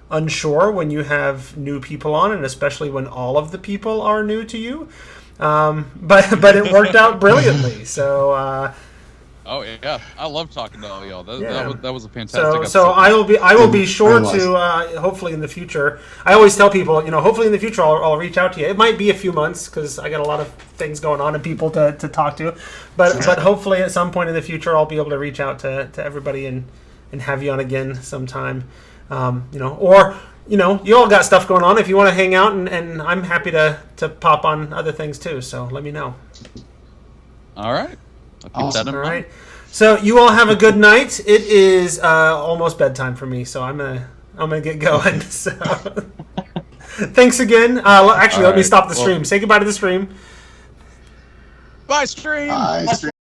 [SPEAKER 2] unsure when you have new people on, and especially when all of the people are new to you. But it worked out brilliantly. So.
[SPEAKER 1] Oh yeah, I love talking to all y'all. That was a fantastic
[SPEAKER 2] So
[SPEAKER 1] episode.
[SPEAKER 2] I will be sure to hopefully in the future. I always tell people, you know, hopefully in the future I'll reach out to you. It might be a few months because I got a lot of things going on and people to talk to, but hopefully at some point in the future I'll be able to reach out to everybody and have you on again sometime. You know, or you know, you all got stuff going on. If you want to hang out, and I'm happy to pop on other things too. So let me know.
[SPEAKER 1] All right.
[SPEAKER 3] Awesome.
[SPEAKER 2] All right. So you all have a good night. It is almost bedtime for me, so I'm gonna get going. So thanks again. Actually, let me stop the stream. Say goodbye to the stream.
[SPEAKER 1] Bye, stream.
[SPEAKER 3] Bye, stream.